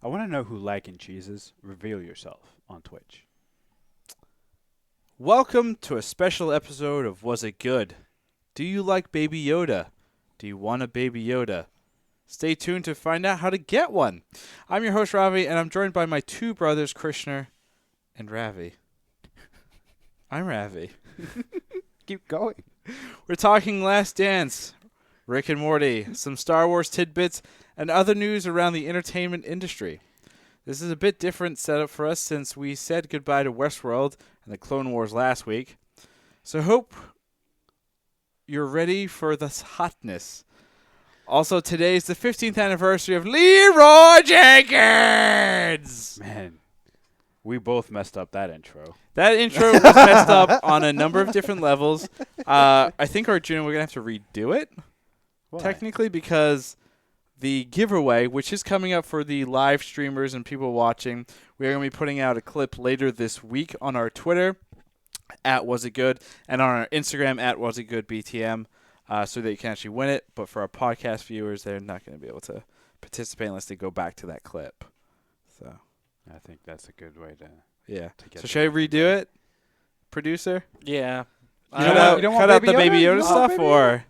I want to know who liking cheeses. Reveal yourself on Twitch. Welcome to a special episode of Was It Good? Do you like Baby Yoda? Do you want a Baby Yoda? Stay tuned to find out how to get one. I'm your host, Ravi, and I'm joined by my two brothers, Krishna and Ravi. I'm Ravi. Keep going. We're talking Last Dance, Rick and Morty, some Star Wars tidbits, and other news around the entertainment industry. This is a bit different setup for us since we said goodbye to Westworld and the Clone Wars last week. So hope you're ready for this hotness. Also, today is the 15th anniversary of Leroy Jenkins! Man, we both messed up that intro. That intro was messed up on a number of different levels. I think, Arjuna, we're going to have to redo it, Why? technically, because the giveaway, which is coming up for the live streamers and people watching, we are going to be putting out a clip later this week on our Twitter, @WasItGood, and on our Instagram, @WasItGoodBTM, so that you can actually win it. But for our podcast viewers, they're not going to be able to participate unless they go back to that clip. So, I think that's a good way to... yeah. get So should I redo it, producer? Yeah. You don't want cut out Baby the Baby Yoda? Yoda You stuff, want Baby or...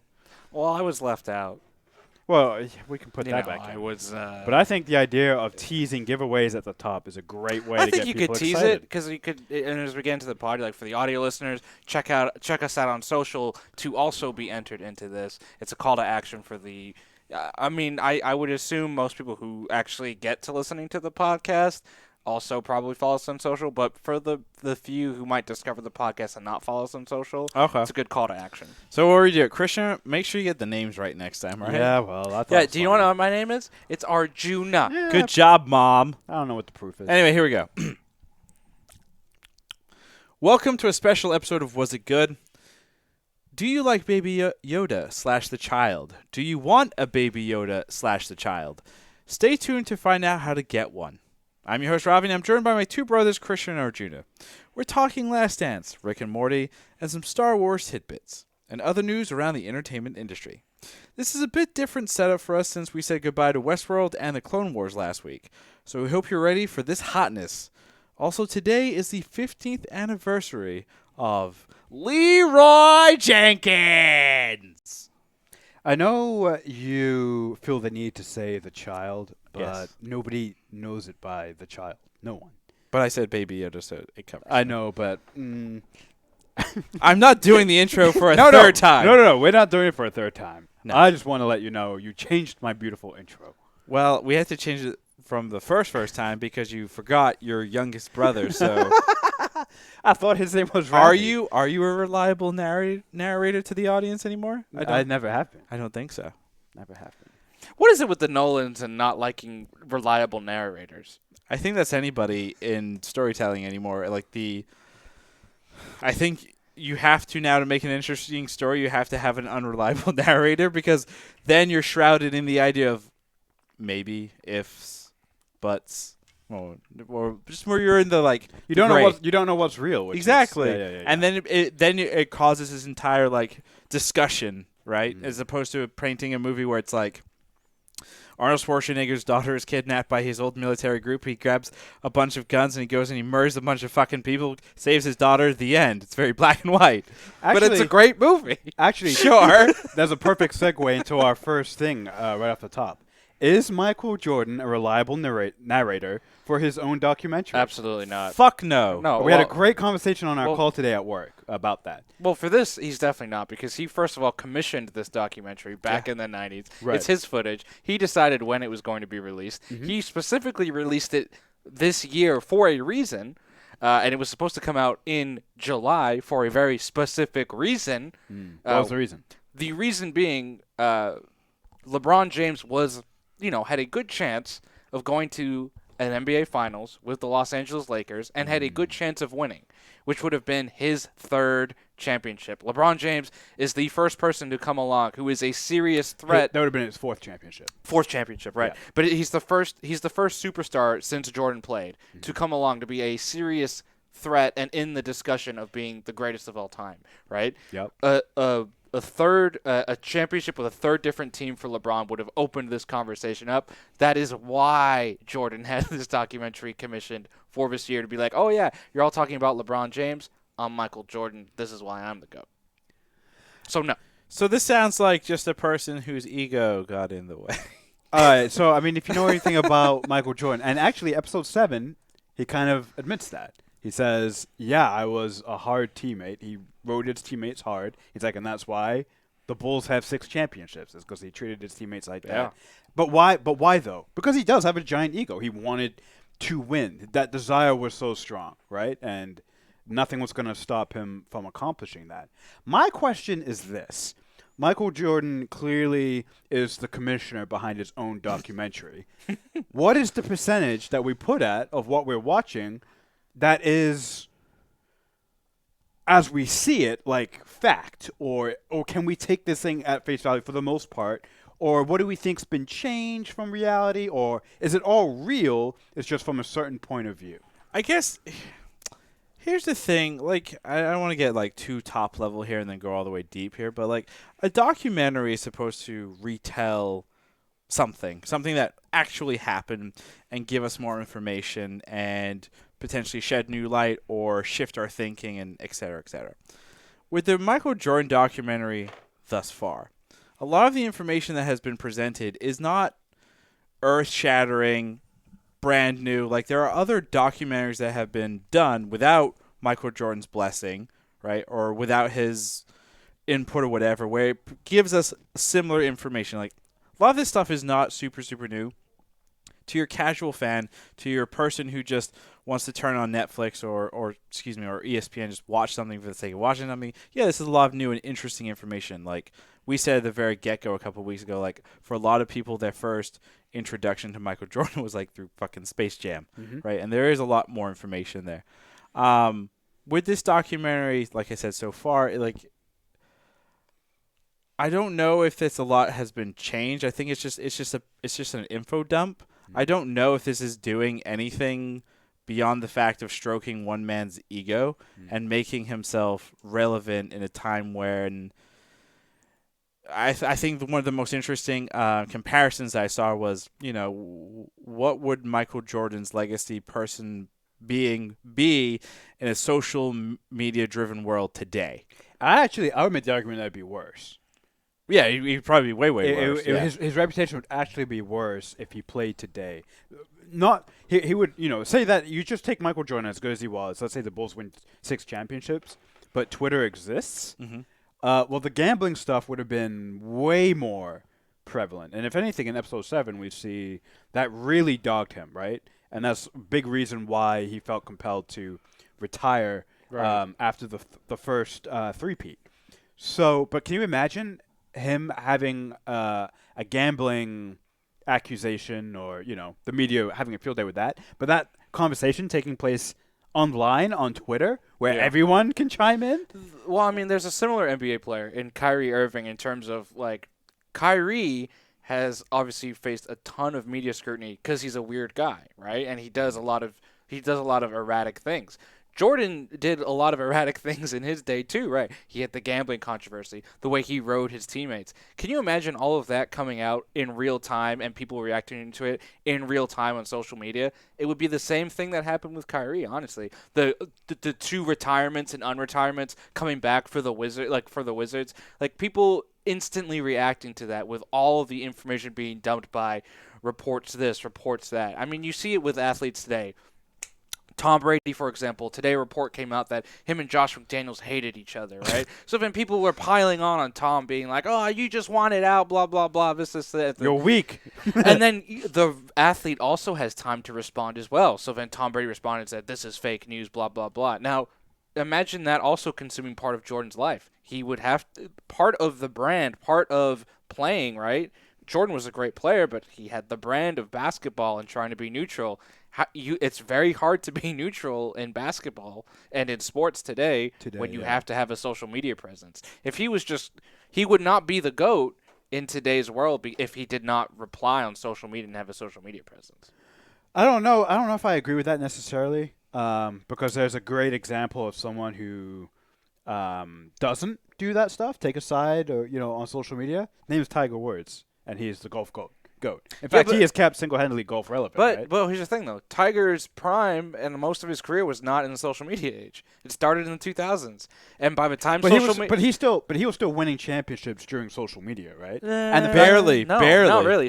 Well, I was left out. Well, we can put You that know, back I in. was. But I think the idea of teasing giveaways at the top is a great way I to think get you people could tease excited. it because you could. And as we get into the party, like for the audio listeners, check us out on social to also be entered into this. It's a call to action for the. I would assume most people who actually get to listening to the podcast also probably follow us on social. But for the few who might discover the podcast and not follow us on social, Okay. it's a good call to action. So what we do, Krishna, make sure you get the names right next time, right? Yeah, well, I thought Yeah. it was Do you know funny. what my name is? It's Arjuna. Yeah, Good job, Mom. I don't know what the proof is. Anyway, here we go. Welcome to a special episode of Was It Good? Do you like Baby Yoda / the child? Do you want a Baby Yoda / the child? Stay tuned to find out how to get one. I'm your host, Ravi, and I'm joined by my two brothers, Krishna and Arjuna. We're talking Last Dance, Rick and Morty, and some Star Wars tidbits, and other news around the entertainment industry. This is a bit different setup for us since we said goodbye to Westworld and the Clone Wars last week, so we hope you're ready for this hotness. Also, today is the 15th anniversary of Leroy Jenkins! I know you feel the need to say the child, but Yes. nobody knows it by the child. No one. But I said Baby Yoda, so it covers. I know, but... I'm not doing the intro for a no, third time. No, we're not doing it for a third time. No. I just want to let you know you changed my beautiful intro. Well, we had to change it from the first time because you forgot your youngest brother. So, I thought his name was are Randy. you a reliable narrator to the audience anymore? I never have been. I don't think so. Never have been. What is it with the Nolans and not liking reliable narrators? I think that's anybody in storytelling anymore. I think you have to now to make an interesting story. You have to have an unreliable narrator because then you're shrouded in the idea of maybe, ifs, buts, or just where you're in the You don't know gray. what you don't know what's real. Which is- Exactly. yeah. And then it causes this entire discussion, right? Mhm. As opposed to painting a movie where it's like Arnold Schwarzenegger's daughter is kidnapped by his old military group. He grabs a bunch of guns and he goes and he murders a bunch of fucking people, saves his daughter at the end. It's very black and white. But it's a great movie. Actually, Sure. That's a perfect segue into our first thing right off the top. Is Michael Jordan a reliable narrator for his own documentary? Absolutely not. Fuck no. No. We had a well- great conversation on our well- call today at work about that. Well, for this, he's definitely not because he, first of all, commissioned this documentary back in the 90s. Right. It's his footage. He decided when it was going to be released. Mhm. He specifically released it this year for a reason, and it was supposed to come out in July for a very specific reason. What was the reason? The reason being LeBron James had a good chance of going to an NBA Finals with the Los Angeles Lakers and had a good chance of winning, which would have been his third championship. LeBron James is the first person to come along who is a serious threat. That would have been his fourth championship. Fourth championship, right? Yeah. But he's the first superstar since Jordan played to come along to be a serious threat and in the discussion of being the greatest of all time, right? Yep. A a championship with a third different team for LeBron would have opened this conversation up. That is why Jordan had this documentary commissioned for this year to be like, oh yeah, you're all talking about LeBron James. I'm Michael Jordan. This is why I'm the GOAT. So no. So this sounds like just a person whose ego got in the way. All right. So I mean, if you know anything about Michael Jordan, and actually episode 7, he kind of admits that. He says, "Yeah, I was a hard teammate. He rode his teammates hard. He's like, and that's why the Bulls have 6 championships. It's because he treated his teammates like Yeah. that. But why? But why though? Because he does have a giant ego. He wanted to win. That desire was so strong, right? And nothing was going to stop him from accomplishing that. My question is this. Michael Jordan clearly is the commissioner behind his own documentary. What is the percentage that we put at of what we're watching that is, as we see it, like fact? Or can we take this thing at face value for the most part? Or what do we think's been changed from reality? Or is it all real? It's just from a certain point of view. I guess here's the thing. Like, I don't want to get like too top level here and then go all the way deep here, but like a documentary is supposed to retell something that actually happened and give us more information and potentially shed new light or shift our thinking and et cetera, et cetera. With the Michael Jordan documentary thus far, a lot of the information that has been presented is not earth-shattering, brand new. Like, there are other documentaries that have been done without Michael Jordan's blessing, right, or without his input or whatever, where it gives us similar information. Like, a lot of this stuff is not super, super new. To your casual fan, to your person who just wants to turn on Netflix or ESPN, just watch something for the sake of watching something. Yeah, this is a lot of new and interesting information. Like we said at the very get-go a couple of weeks ago, like for a lot of people, their first introduction to Michael Jordan was like through fucking Space Jam, right? And there is a lot more information there. With this documentary, like I said so far, I don't know if this a lot has been changed. I think it's just an info dump. I don't know if this is doing anything beyond the fact of stroking one man's ego and making himself relevant in a time when I think one of the most interesting comparisons I saw was, what would Michael Jordan's legacy person be in a social media-driven world today? I would make the argument that it'd be worse. Yeah, he'd probably be way worse. His reputation would actually be worse if he played today. He would, say that you just take Michael Jordan as good as he was. Let's say the Bulls win 6 championships, but Twitter exists. Well, the gambling stuff would have been way more prevalent. And if anything, in episode 7, we see that really dogged him, right? And that's a big reason why he felt compelled to retire after the first three-peat. So, but can you imagine him having a gambling accusation or, the media having a field day with that, but that conversation taking place online on Twitter where everyone can chime in? Well, I mean, there's a similar NBA player in Kyrie Irving in terms of, like, Kyrie has obviously faced a ton of media scrutiny because he's a weird guy, right? And he does a lot of erratic things. Jordan did a lot of erratic things in his day too, right? He had the gambling controversy, the way he rode his teammates. Can you imagine all of that coming out in real time and people reacting to it in real time on social media? It would be the same thing that happened with Kyrie, honestly. The 2 retirements and unretirements coming back for the Wizards, like people instantly reacting to that with all of the information being dumped by reports this, reports that. I mean, you see it with athletes today. Tom Brady, for example, today a report came out that him and Josh McDaniels hated each other, right? So then people were piling on Tom, being like, oh, you just want it out, blah, blah, blah, this, that. You're weak. And then the athlete also has time to respond as well. So then Tom Brady responded and said, this is fake news, blah, blah, blah. Now, imagine that also consuming part of Jordan's life. He would have part of the brand, part of playing, right? Jordan was a great player, but he had the brand of basketball and trying to be neutral. It's very hard to be neutral in basketball and in sports today when you have to have a social media presence. If he would not be the GOAT in today's world if he did not reply on social media and have a social media presence. I don't know if I agree with that necessarily, because there's a great example of someone who doesn't do that stuff, take a side or on social media. His name is Tiger Woods, and he is the golf goat. In fact, he has kept single-handedly golf relevant. Right? But here's the thing, though. Tiger's prime and most of his career was not in the social media age. It started in the 2000s, and by the time but he was still winning championships during social media, right? And barely, not really.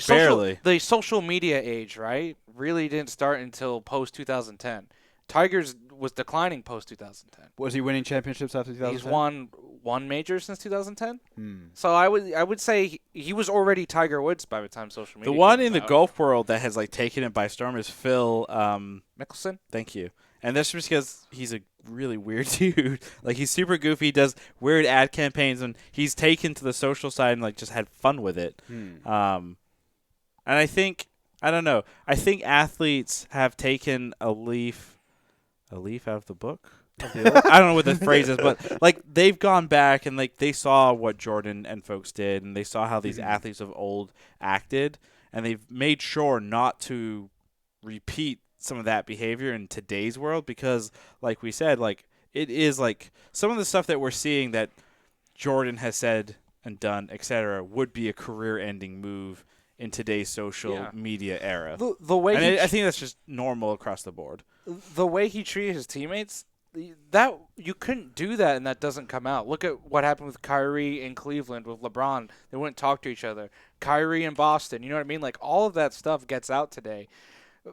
The social media age, right, really didn't start until post 2010. Tiger's was declining post 2010. Was he winning championships after 2010? He's won one major since 2010. So I would say he was already Tiger Woods by the time social media. The one came in the out. golf world that has taken it by storm is Phil Mickelson. Thank you. And that's just because he's a really weird dude. He's super goofy, does weird ad campaigns, and he's taken to the social side and just had fun with it. And I think athletes have taken a leaf out of the book. I don't know what the phrase is, but they've gone back and they saw what Jordan and folks did, and they saw how these athletes of old acted, and they've made sure not to repeat some of that behavior in today's world because, like we said, it is some of the stuff that we're seeing that Jordan has said and done, etc., would be a career-ending move in today's social media era. The way I think that's just normal across the board. The way he treated his teammates, that you couldn't do that, and that doesn't come out. Look at what happened with Kyrie in Cleveland with LeBron. They wouldn't talk to each other. Kyrie in Boston, you know what I mean? All of that stuff gets out today.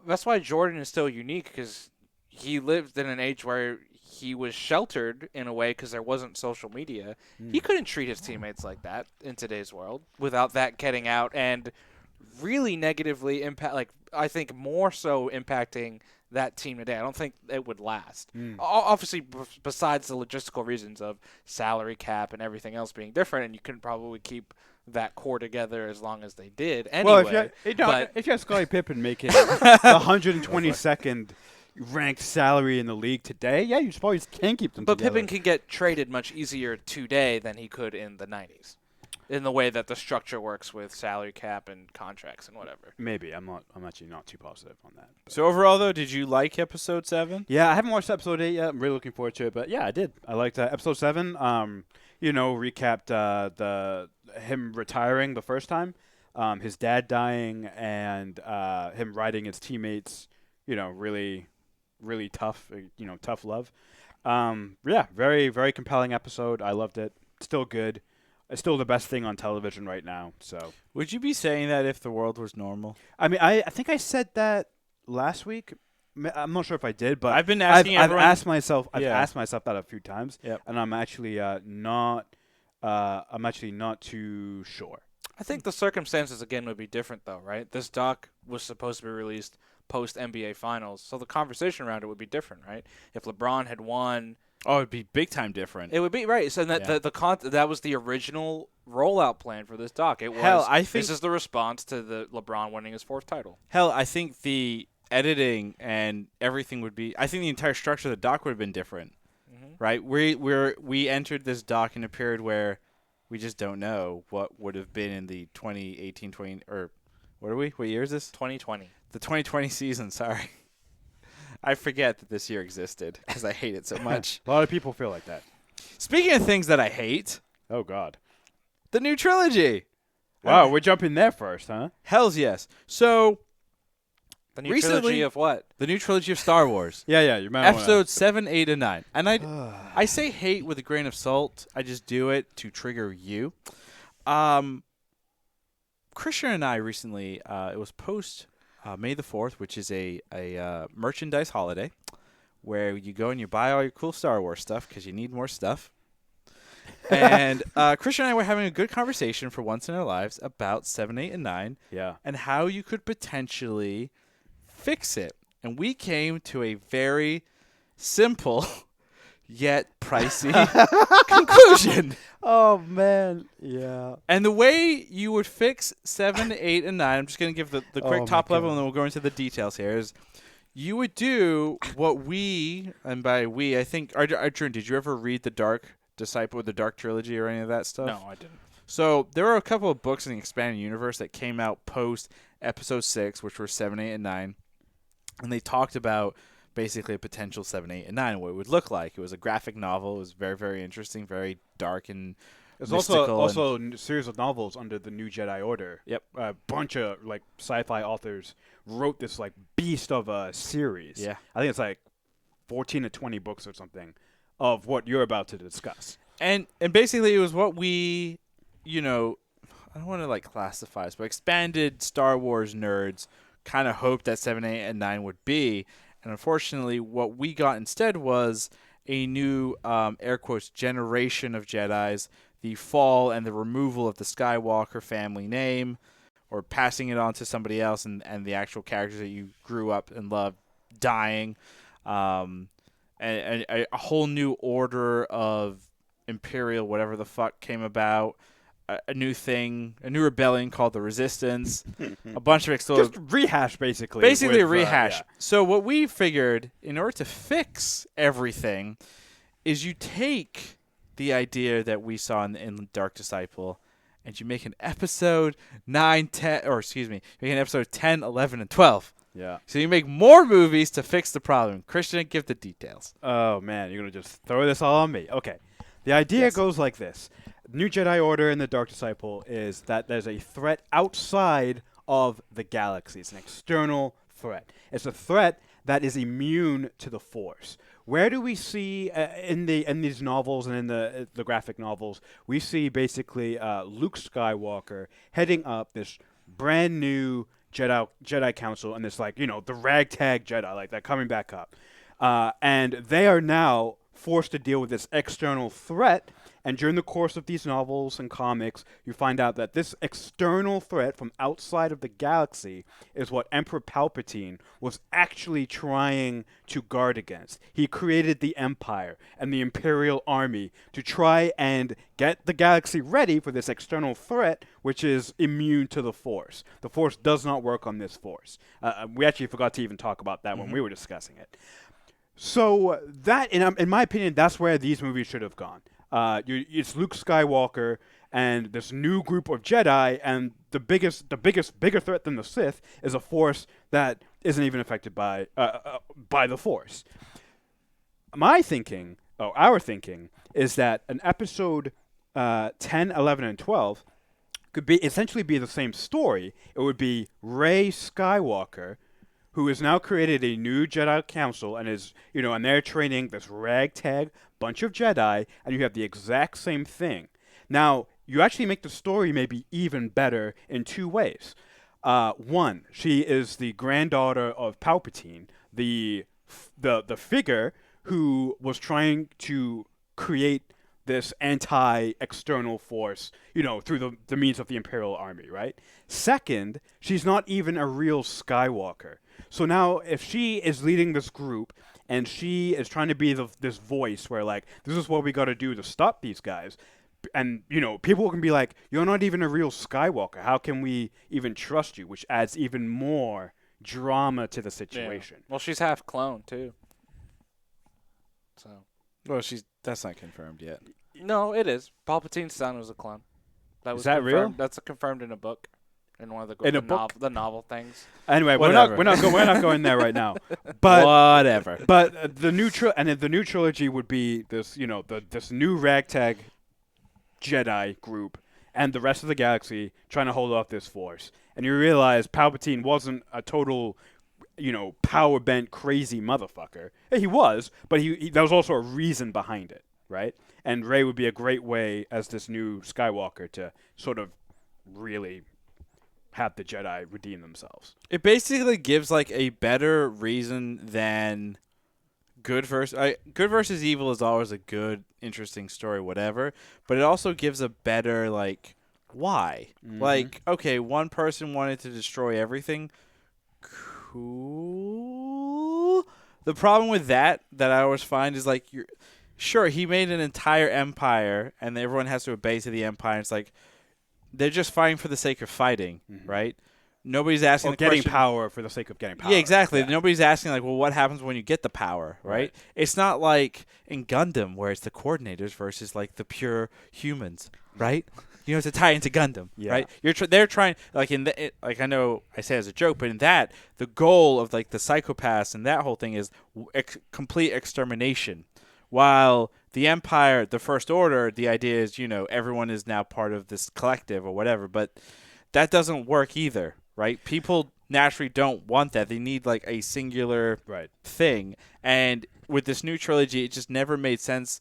That's why Jordan is still unique, because he lived in an age where he was sheltered in a way because there wasn't social media. He couldn't treat his teammates like that in today's world without that getting out and really negatively impact. I think more so impacting that team today. I don't think it would last. Obviously, besides the logistical reasons of salary cap and everything else being different, and you couldn't probably keep that core together as long as they did. Anyway, well, if you have Scottie Pippen making the 122nd ranked salary in the league today, yeah, you probably can keep them. But together. Pippen can get traded much easier today than he could in the 90s. In the way that the structure works with salary cap and contracts and whatever. Maybe. I'm actually not too positive on that. But. So overall, though, did you like episode 7? Yeah, I haven't watched episode 8 yet. I'm really looking forward to it. But yeah, I did. I liked episode 7. Recapped him retiring the first time, his dad dying, and him writing his teammates. Really, really tough. Tough love. Yeah, very, very compelling episode. I loved it. Still good. It's still the best thing on television right now. So, would you be saying that if the world was normal? I mean, I think I said that last week. I'm not sure if I did, but I've been asking. I've asked myself that a few times, yep. and I'm actually not. I'm actually not too sure. I think the circumstances again would be different, though, right? This doc was supposed to be released post NBA Finals, so the conversation around it would be different, right? If LeBron had won. Oh, it'd be big time different. It would be right. So that that was the original rollout plan for this doc. It was. I think this is the response to the LeBron winning his 4th title. I think the editing and everything would be. I think the entire structure of the doc would have been different, right? We entered this doc in a period where we just don't know what would have been in the 2018-20 or what are we? What year is this? 2020. The 2020 season. Sorry. I forget that this year existed because I hate it so much. A lot of people feel like that. Speaking of things that I hate. Oh, God. The new trilogy. Wow, we're jumping there first, huh? Hells yes. So, the new trilogy of what? The new trilogy of Star Wars. Yeah, you remember Episodes 7, 8, and 9. And I say hate with a grain of salt. I just do it to trigger you. Christian and I recently, it was post May the 4th, which is a merchandise holiday where you go and you buy all your cool Star Wars stuff because you need more stuff. And Christian and I were having a good conversation for once in our lives about 7, 8, and 9 and how you could potentially fix it. And we came to a very simple yet pricey conclusion. Oh, man. Yeah. And the way you would fix 7, 8, and 9, I'm just going to give the quick top level and then we'll go into the details here, is you would do what we, and by we, I think, Arjun, did you ever read The Dark Disciple or The Dark Trilogy or any of that stuff? No, I didn't. So there are a couple of books in the Expanded Universe that came out post Episode 6, which were 7, 8, and 9. And they talked about basically a potential 7, 8, and 9, what it would look like. It was a graphic novel. It was very, very interesting, very dark and There's mystical. also a series of novels under the New Jedi Order. Yep. A bunch of like sci-fi authors wrote this like beast of a series. Yeah. I think it's like 14 to 20 books or something of what you're about to discuss. And basically it was what we, I don't want to like classify this, but expanded Star Wars nerds kind of hoped that 7, 8, and 9 would be. And unfortunately, what we got instead was a new, air quotes, generation of Jedis, the fall and the removal of the Skywalker family name, or passing it on to somebody else, and the actual characters that you grew up and loved dying. And a whole new order of Imperial, whatever the fuck, came about. A new thing, a new rebellion called the Resistance. A bunch of Just rehash, basically. Basically a with, rehash. yeah. So what we figured, in order to fix everything, is you take the idea that we saw in Dark Disciple, and you make an episode 9, 10, or excuse me, you make an episode 10, 11, and 12. Yeah. So you make more movies to fix the problem. Christian, give the details. Oh, man. You're going to just throw this all on me. Okay. The idea goes like this. New Jedi Order and the Dark Disciple is that there's a threat outside of the galaxy. It's an external threat. It's a threat that is immune to the Force. Where do we see in these novels and in the graphic novels, we see basically Luke Skywalker heading up this brand new Jedi Council, and it's like, the ragtag Jedi, like they're coming back up. And they are now forced to deal with this external threat. And during the course of these novels and comics, you find out that this external threat from outside of the galaxy is what Emperor Palpatine was actually trying to guard against. He created the Empire and the Imperial Army to try and get the galaxy ready for this external threat, which is immune to the Force. The Force does not work on this Force. We actually forgot to even talk about that when we were discussing it. So that, in my opinion, that's where these movies should have gone. It's Luke Skywalker and this new group of Jedi, and bigger threat than the Sith is a Force that isn't even affected by the Force. Our thinking is that an episode 10, 11, and 12 could essentially be the same story. It would be Rey Skywalker, who has now created a new Jedi Council and is, and they're training this ragtag bunch of Jedi, and you have the exact same thing. Now, you actually make the story maybe even better in two ways. One, she is the granddaughter of Palpatine, the figure who was trying to create this anti-external force, through the means of the Imperial Army, right? Second, she's not even a real Skywalker. So now, if she is leading this group and she is trying to be this voice where, like, this is what we got to do to stop these guys, and, people can be like, you're not even a real Skywalker. How can we even trust you? Which adds even more drama to the situation. Yeah. Well, she's half clone, too. So. Well, that's not confirmed yet. No, it is. Palpatine's son was a clone. Is that real? That's confirmed in a book. In one of the novel things. Anyway, Whatever. we're not going there right now. But whatever. But the new trilogy would be this, this new ragtag Jedi group and the rest of the galaxy trying to hold off this Force. And you realize Palpatine wasn't a total, power bent crazy motherfucker. He was, but there was also a reason behind it, right? And Rey would be a great way as this new Skywalker to sort of really have the Jedi redeem themselves. It basically gives like a better reason than good versus evil is always a good, interesting story, whatever. But it also gives a better like why. Mm-hmm. Like, okay, one person wanted to destroy everything. Cool. The problem with that I always find is like sure, he made an entire empire and everyone has to obey to the empire. It's like they're just fighting for the sake of fighting, right? Nobody's asking or getting power for the sake of getting power. Yeah, exactly. Yeah. Nobody's asking, like, well, what happens when you get the power, right? It's not like in Gundam where it's the coordinators versus, like, the pure humans, right? You have to tie into Gundam, right? They're trying like like I know I say it as a joke, but in that the goal of like the psychopaths and that whole thing is complete extermination. While the Empire, the First Order, the idea is everyone is now part of this collective or whatever, but that doesn't work either, right? People naturally don't want that. They need like a singular thing, and with this new trilogy, it just never made sense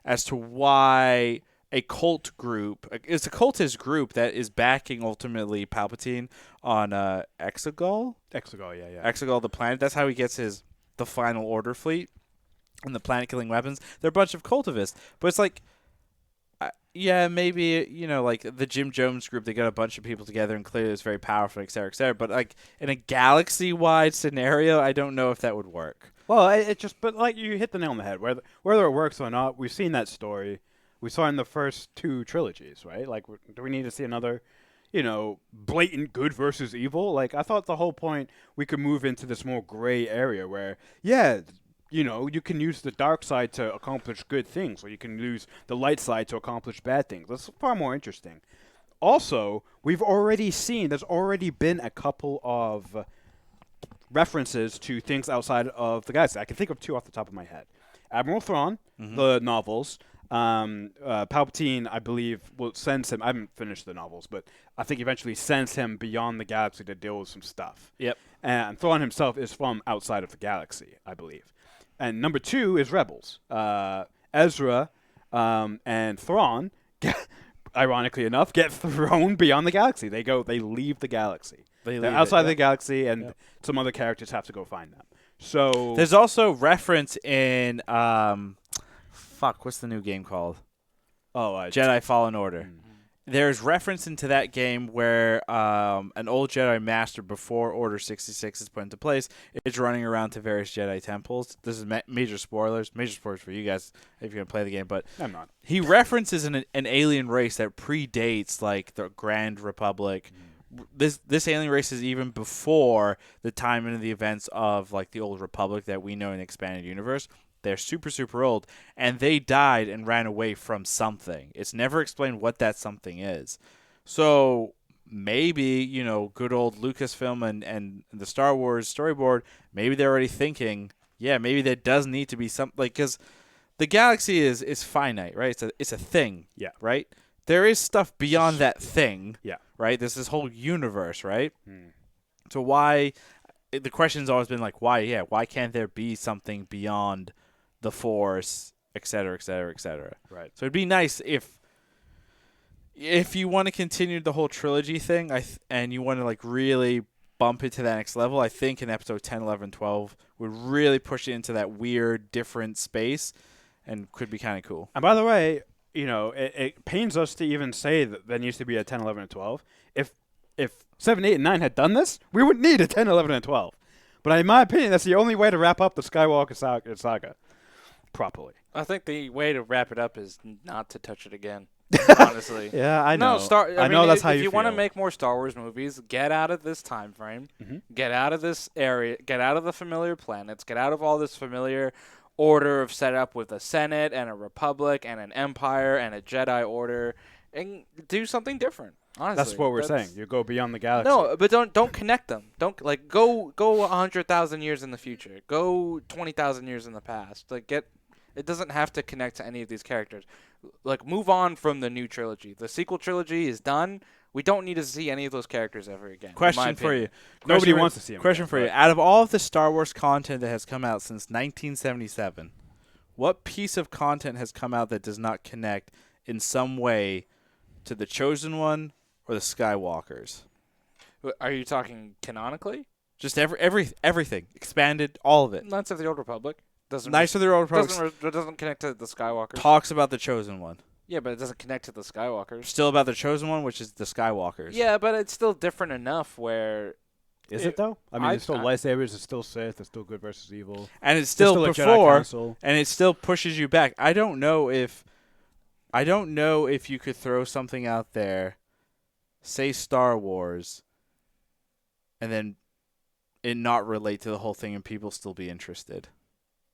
as to why a cult group, it's a cultist group that is backing ultimately Palpatine on Exegol. Exegol, yeah. Exegol, the planet. That's how he gets the Final Order fleet and the planet-killing weapons. They're a bunch of cultivists, but it's like, yeah, maybe like the Jim Jones group. They got a bunch of people together and clearly it's very powerful, et cetera, et cetera. But like in a galaxy-wide scenario, I don't know if that would work. Well, but like you hit the nail on the head. Whether it works or not, we've seen that story. We saw it in the first two trilogies, right? Like, do we need to see another, blatant good versus evil? Like, I thought the whole point we could move into this more gray area where, you can use the dark side to accomplish good things, or you can use the light side to accomplish bad things. That's far more interesting. Also, we've already seen there's already been a couple of references to things outside of the galaxy. I can think of two off the top of my head. Admiral Thrawn, the novels. Palpatine, I believe, will send him. I haven't finished the novels, but I think eventually sends him beyond the galaxy to deal with some stuff. Yep. And Thrawn himself is from outside of the galaxy, I believe. And number two is Rebels. Ezra and Thrawn, ironically enough, get thrown beyond the galaxy. They leave the galaxy. They're outside the galaxy, and some other characters have to go find them. So there's also reference in what's the new game called? Jedi Fallen Order. There's reference into that game where an old Jedi Master before Order 66 is put into place is running around to various Jedi temples. This is major spoilers for you guys if you're going to play the game, but I'm not. He references an alien race that predates like the Grand Republic. This alien race is even before the time and the events of like the Old Republic that we know in the expanded universe. They're super, super old, and they died and ran away from something. It's never explained what that something is. So maybe, good old Lucasfilm and the Star Wars storyboard, maybe they're already thinking, maybe there does need to be something, like, because the galaxy is finite, right? It's a thing, right? There is stuff beyond that thing, right? There's this whole universe, right? So why, the question's always been like, why can't there be something beyond the Force, et cetera, et cetera, et cetera. Right. So it'd be nice if you want to continue the whole trilogy thing, and you want to like really bump it to that next level, I think in episode 10, 11, 12 would really push it into that weird, different space, and could be kind of cool. And by the way, it pains us to even say that there needs to be a 10, 11, and 12. If 7, 8, and 9 had done this, we wouldn't need a 10, 11, and 12. But in my opinion, that's the only way to wrap up the Skywalker saga properly. I think the way to wrap it up is not to touch it again. Honestly. Yeah, I know. I mean, that's how you feel. If you want to make more Star Wars movies, get out of this time frame. Get out of this area. Get out of the familiar planets. Get out of all this familiar order of setup with a Senate and a Republic and an Empire and a Jedi Order, and do something different. Honestly, that's what we're saying. You go beyond the galaxy. No, but don't connect them. Don't like go 100,000 years in the future. Go 20,000 years in the past. It doesn't have to connect to any of these characters. Like, move on from the new trilogy. The sequel trilogy is done. We don't need to see any of those characters ever again. Question for you. Nobody wants to see them. Question for you. Out of all of the Star Wars content that has come out since 1977, what piece of content has come out that does not connect in some way to the Chosen One or the Skywalkers? Are you talking canonically? Just everything. Expanded, all of it. Knights of the Old Republic. Knights of the Old Republic doesn't connect to the Skywalkers. Talks about the Chosen One. Yeah, but it doesn't connect to the Skywalkers. Still about the Chosen One, which is the Skywalkers. Yeah, but it's still different enough where... Is it though? I mean, it's still lightsabers, it's still Sith, it's still good versus evil. And it's still before, and it still pushes you back. I don't know if you could throw something out there, say Star Wars, and then it not relate to the whole thing and people still be interested.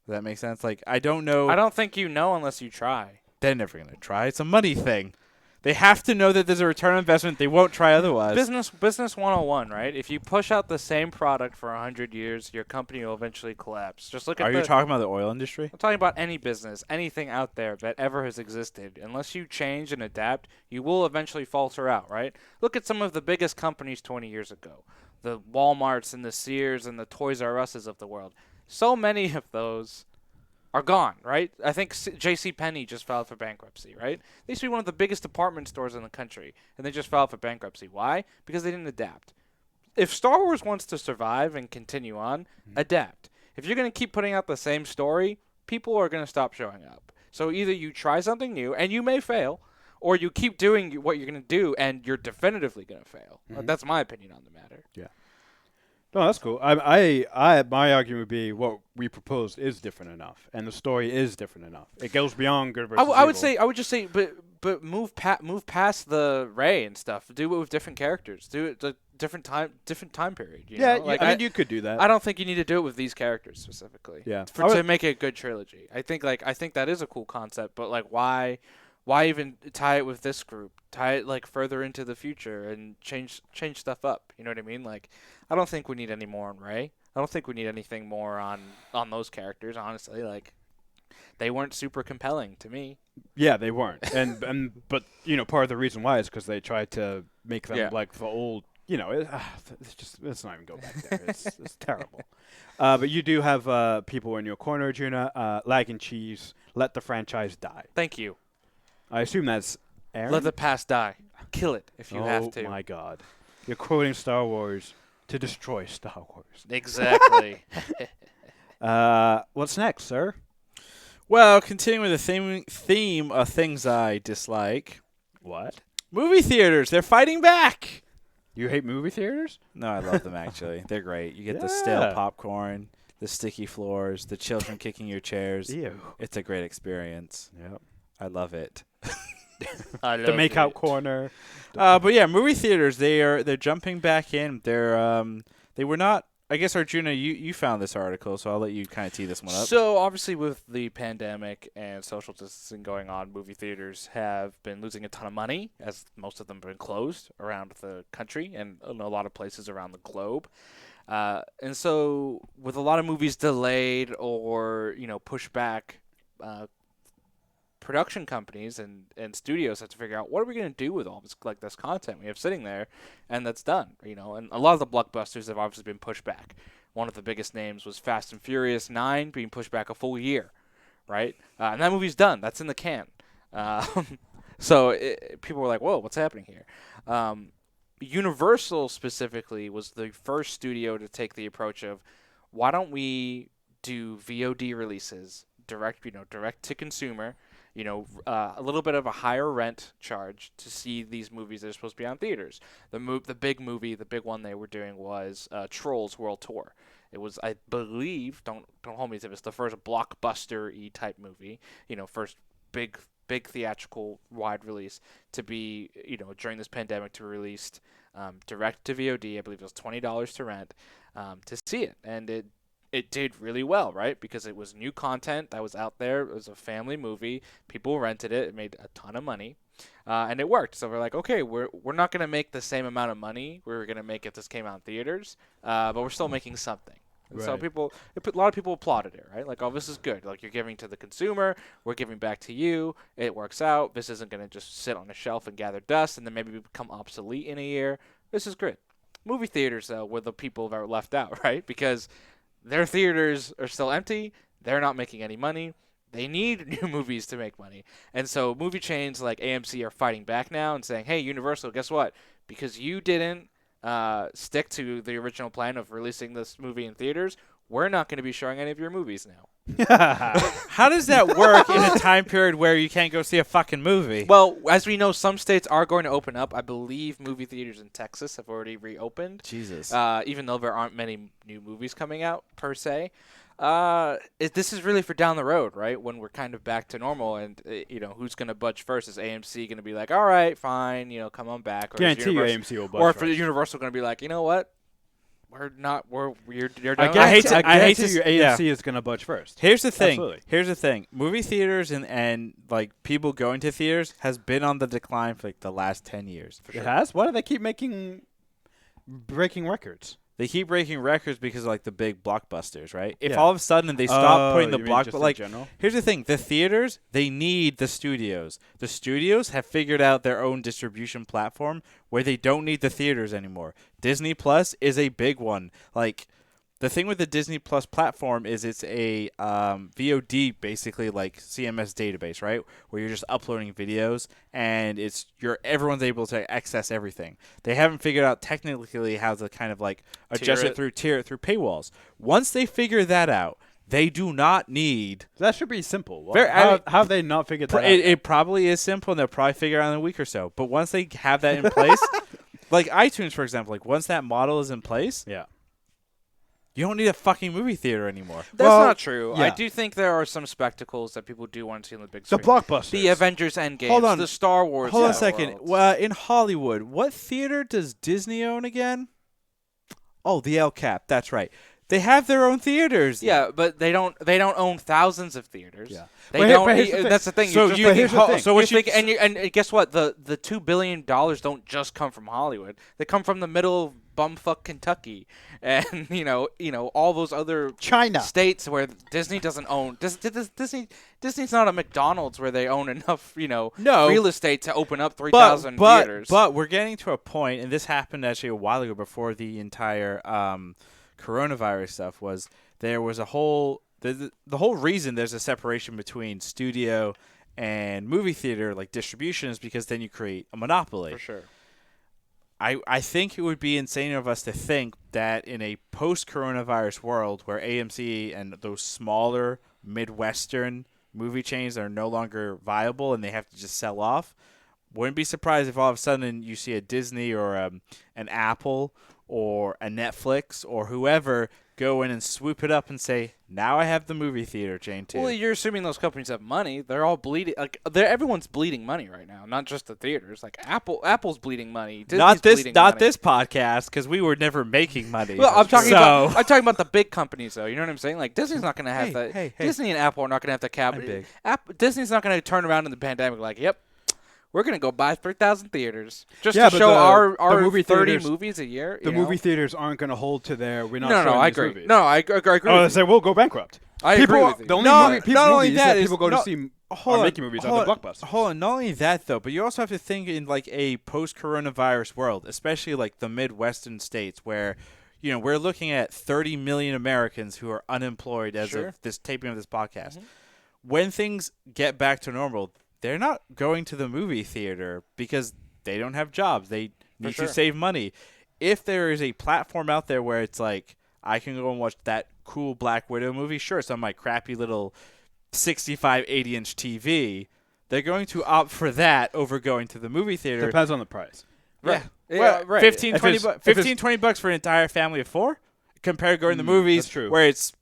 Does that make sense? Like, I don't know. I don't think you know unless you try. They're never going to try. It's a money thing. They have to know that there's a return on investment. They won't try otherwise. Business 101, right? If you push out the same product for 100 years, your company will eventually collapse. Just look at Are you talking about the oil industry? I'm talking about any business, anything out there that ever has existed. Unless you change and adapt, you will eventually falter out, right? Look at some of the biggest companies 20 years ago. The Walmarts and the Sears and the Toys R Us's of the world. So many of those are gone, right? I think J.C. Penney just filed for bankruptcy, right? They used to be one of the biggest department stores in the country, and they just filed for bankruptcy. Why? Because they didn't adapt. If Star Wars wants to survive and continue on, adapt. If you're going to keep putting out the same story, people are going to stop showing up. So either you try something new, and you may fail, or you keep doing what you're going to do, and you're definitively going to fail. That's my opinion on the matter. Yeah. No, that's cool. My argument would be what we proposed is different enough, and the story is different enough. It goes beyond good versus I would evil. say, I would just say, but move past the Rey and stuff. Do it with different characters. Do it a different time period. You know? Like, I mean, you could do that. I don't think you need to do it with these characters specifically. Yeah. To make it a good trilogy. I think that is a cool concept, but like why even tie it with this group? Tie it like further into the future and change stuff up. You know what I mean? Like, I don't think we need any more on Rey. I don't think we need anything more on those characters. Honestly, like, they weren't super compelling to me. Yeah, they weren't, but part of the reason why is because they tried to make them like the old. Let's not even go back there. It's terrible. But you do have people in your corner, Juna. Lag and cheese. Let the franchise die. Thank you. I assume that's Aaron? Let the past die. Kill it if you have to. Oh, my God. You're quoting Star Wars to destroy Star Wars. Exactly. What's next, sir? Well, continuing with the theme of things I dislike. What? Movie theaters. They're fighting back. You hate movie theaters? No, I love them, actually. They're great. You get the stale popcorn, the sticky floors, the children kicking your chairs. Ew. It's a great experience. Yep. I love it. The makeout corner. But yeah, movie theaters, they're jumping back in. They were not. I guess Arjuna, you found this article, so I'll let you kind of tee this one up. So obviously, with the pandemic and social distancing going on, movie theaters have been losing a ton of money, as most of them have been closed around the country and in a lot of places around the globe. And so, with a lot of movies delayed or pushed back, production companies and studios have to figure out what are we going to do with all this content we have sitting there, and that's done. And a lot of the blockbusters have obviously been pushed back. One of the biggest names was Fast and Furious 9 being pushed back a full year, right? And that movie's done. That's in the can. So people were like, "Whoa, what's happening here?" Universal specifically was the first studio to take the approach of, why don't we do VOD releases, direct to consumer. A little bit of a higher rent charge to see these movies that are supposed to be on theaters. The big one they were doing was Trolls World Tour. It was, I believe, don't hold me to this, the first blockbuster-y type movie. First big theatrical wide release to be, during this pandemic, to be released direct to VOD. I believe it was $20 to rent to see it, and it did really well, right? Because it was new content that was out there. It was a family movie. People rented it. It made a ton of money, and it worked. So we're like, okay, we're not going to make the same amount of money we were going to make if this came out in theaters, but we're still making something. Right. So a lot of people applauded it, right? Like, oh, this is good. Like, you're giving to the consumer. We're giving back to you. It works out. This isn't going to just sit on a shelf and gather dust and then maybe become obsolete in a year. This is good. Movie theaters, though, were the people that were left out, right? Because their theaters are still empty. They're not making any money. They need new movies to make money. And so movie chains like AMC are fighting back now and saying, hey, Universal, guess what? Because you didn't stick to the original plan of releasing this movie in theaters, we're not going to be showing any of your movies now. How does that work in a time period where you can't go see a fucking movie? Well, as we know, some states are going to open up. I believe movie theaters in Texas have already reopened. Jesus. Even though there aren't many new movies coming out, per se. This is really for down the road, right? When we're kind of back to normal, and who's going to budge first? Is AMC going to be like, all right, fine, come on back? Or Guarantee you AMC will budge Or first. Universal going to be like, you know what? You're I done. guarantee, I hate guarantee to you yeah. AMC is gonna budge first. Here's the thing. Absolutely. Here's the thing. Movie theaters and like people going to theaters has been on the decline for like the last 10 years. It has. Why do they keep breaking records? They keep breaking records because of like the big blockbusters, right? If Yeah. all of a sudden they stop putting the you mean just in like general? here's the thing, the theaters, they need the studios. The studios have figured out their own distribution platform where they don't need the theaters anymore. Disney Plus is a big one. Like the thing with the Disney Plus platform is it's a VOD, basically like CMS database, right? Where you're just uploading videos and everyone's able to access everything. They haven't figured out technically how to kind of like adjust it through paywalls. Once they figure that out, they do not need. That should be simple. How have they not figured that out? It probably is simple, and they'll probably figure it out in a week or so. But once they have that in place, like iTunes, for example, like once that model is in place, Yeah. you don't need a fucking movie theater anymore. That's Well, not true. I yeah. do think there are some spectacles that people do want to see on the big The screen. blockbusters. The Avengers Endgame. Hold on. The Star Wars. Hold on a worlds. second. Well, in Hollywood, what theater does Disney own again? Oh, the El Cap. That's right. They have their own theaters. Yeah, but they don't own thousands of theaters. Yeah. They But here- don't. but here's the thing. That's the thing. So You're just you thinking, here's the thing. so what you're you thinking- and guess what? The $2 billion don't just come from Hollywood. They come from the middle of bumfuck Kentucky, and all those other China. states where Disney doesn't own. Disney's not a McDonald's where they own enough real estate to open up 3,000 theaters. But we're getting to a point, and this happened actually a while ago before the entire coronavirus stuff was. There was a whole the whole reason there's a separation between studio and movie theater like distribution is because then you create a monopoly. For sure. I think it would be insane of us to think that in a post-coronavirus world where AMC and those smaller Midwestern movie chains are no longer viable and they have to just sell off, wouldn't be surprised if all of a sudden you see a Disney or an Apple or a Netflix or whoever go in and swoop it up and say, now I have the movie theater chain too. Well, you're assuming those companies have money. They're all bleeding. Everyone's bleeding money right now, not just the theaters. Like Apple's bleeding money. Disney's not bleeding money. this podcast, because we were never making money. Well, I'm talking so, about the big companies, though. You know what I'm saying? Like Disney's not going to have Hey. Disney and Apple are not going to have the cap. I'm big. Disney's not going to turn around in the pandemic like, yep, we're going to go buy 3,000 theaters just Yeah, to but show the our movie 30 theaters- movies a year. The movie theaters aren't going to hold to their. We're not. No, showing I these agree. movies. No, I agree. Oh, with they you. say we'll go bankrupt. I People, agree with you. the only No, movie, not only movies that is people go to see are making movies are the blockbusters. Hold on, not only that though, but you also have to think in like a post-coronavirus world, especially like the Midwestern states where, we're looking at 30 million Americans who are unemployed as Sure. of this taping of this podcast. When things get back to normal, they're not going to the movie theater because they don't have jobs. They need sure. to save money. If there is a platform out there where it's like, I can go and watch that cool Black Widow movie, sure, it's on my crappy little 65, 80-inch TV, they're going to opt for that over going to the movie theater. Depends on the price. Yeah. Yeah, Well, right. 15, If 20 it's- bucks. if 15, 20 bucks for an entire family of four compared to going to the movies that's true. where it's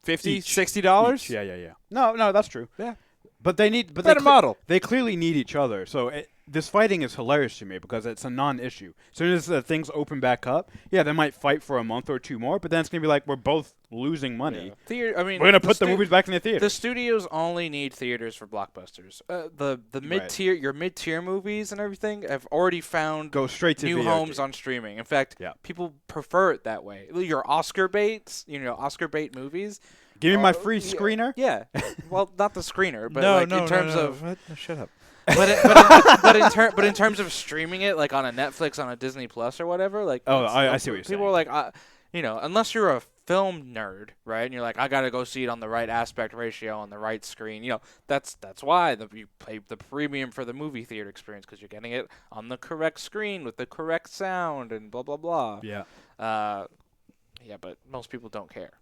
$50, Each. $60. Yeah. No, that's true. Yeah. But they need. But Better model. They clearly need each other. So this fighting is hilarious to me because it's a non-issue. As soon as things open back up, yeah, they might fight for a month or two more. But then it's gonna be like we're both losing money. Theater, I mean, We're gonna put the movies back in the theater. The studios only need theaters for blockbusters. The mid-tier, your mid-tier movies and everything have already found Go straight to new VOD. homes on streaming. In fact, Yeah. people prefer it that way. Your Oscar baits, Oscar bait movies. Give me my free screener. Yeah. Well, not the screener, but No, in terms of What? No, shut up. but in terms of streaming it, like on a Netflix, on a Disney Plus or whatever, like Oh, I see what you're people saying. are like, unless you're a film nerd, right, and you're like, I gotta go see it on the right aspect ratio on the right screen. That's why you pay the premium for the movie theater experience because you're getting it on the correct screen with the correct sound and blah blah blah. Yeah. Yeah, but most people don't care.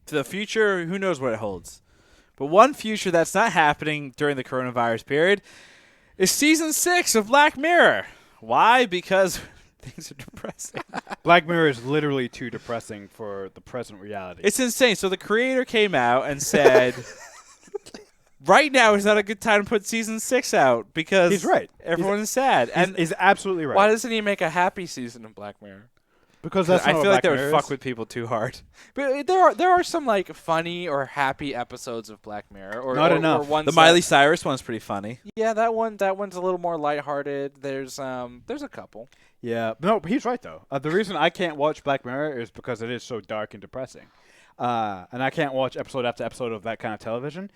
To the future, who knows what it holds. But one future that's not happening during the coronavirus period is Season 6 of Black Mirror. Why? Because things are depressing. Black Mirror is literally too depressing for the present reality. It's insane. So the creator came out and said, right now is not a good time to put Season 6 out because He's right. everyone is sad. and is absolutely right. Why doesn't he make a happy season of Black Mirror? Because that's I not feel what like that Black would Mirror fuck is. with people too hard. But there are some like funny or happy episodes of Black Mirror, or Not or, enough. Or ones The Miley Cyrus one's pretty funny. yeah, that one's a little more lighthearted. There's a couple. Yeah, no, but he's right though. The reason I can't watch Black Mirror is because it is so dark and depressing, and I can't watch episode after episode of that kind of television.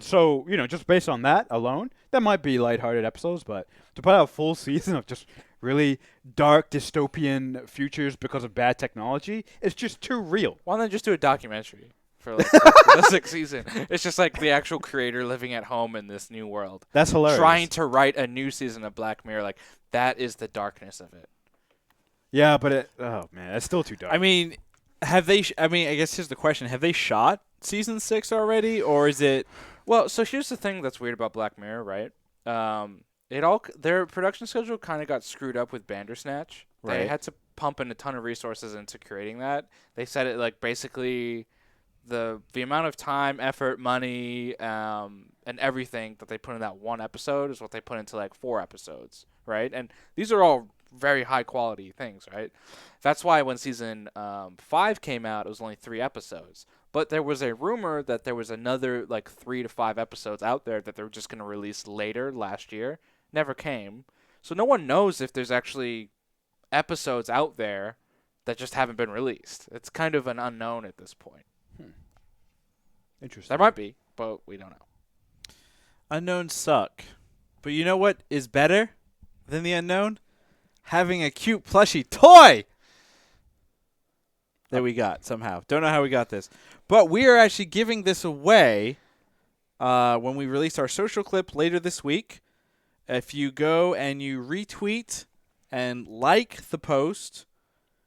So just based on that alone, there might be lighthearted episodes, but to put out a full season of just really dark dystopian futures because of bad technology, it's just too real. Why don't they just do a documentary for like the sixth season? It's just like the actual creator living at home in this new world, That's hilarious. trying to write a new season of Black Mirror. Like that is the darkness of it. Yeah, but oh man, it's still too dark. I mean, have they? I guess here's the question: have they shot season 6 already, or is it? Well, so here's the thing that's weird about Black Mirror, right? Their production schedule kind of got screwed up with Bandersnatch. They Right. had to pump in a ton of resources into creating that. They said it like basically the amount of time, effort, money, and everything that they put in that one episode is what they put into like 4 episodes, right? And these are all very high quality things, right? That's why when season 5 came out, it was only 3 episodes. But there was a rumor that there was another like 3 to 5 episodes out there that they were just going to release later last year. Never came. So no one knows if there's actually episodes out there that just haven't been released. It's kind of an unknown at this point. Interesting. There might be, but we don't know. Unknowns suck. But you know what is better than the unknown? Having a cute plushie toy that we got somehow. Don't know how we got this. But we are actually giving this away when we release our social clip later this week. If you go and you retweet and like the post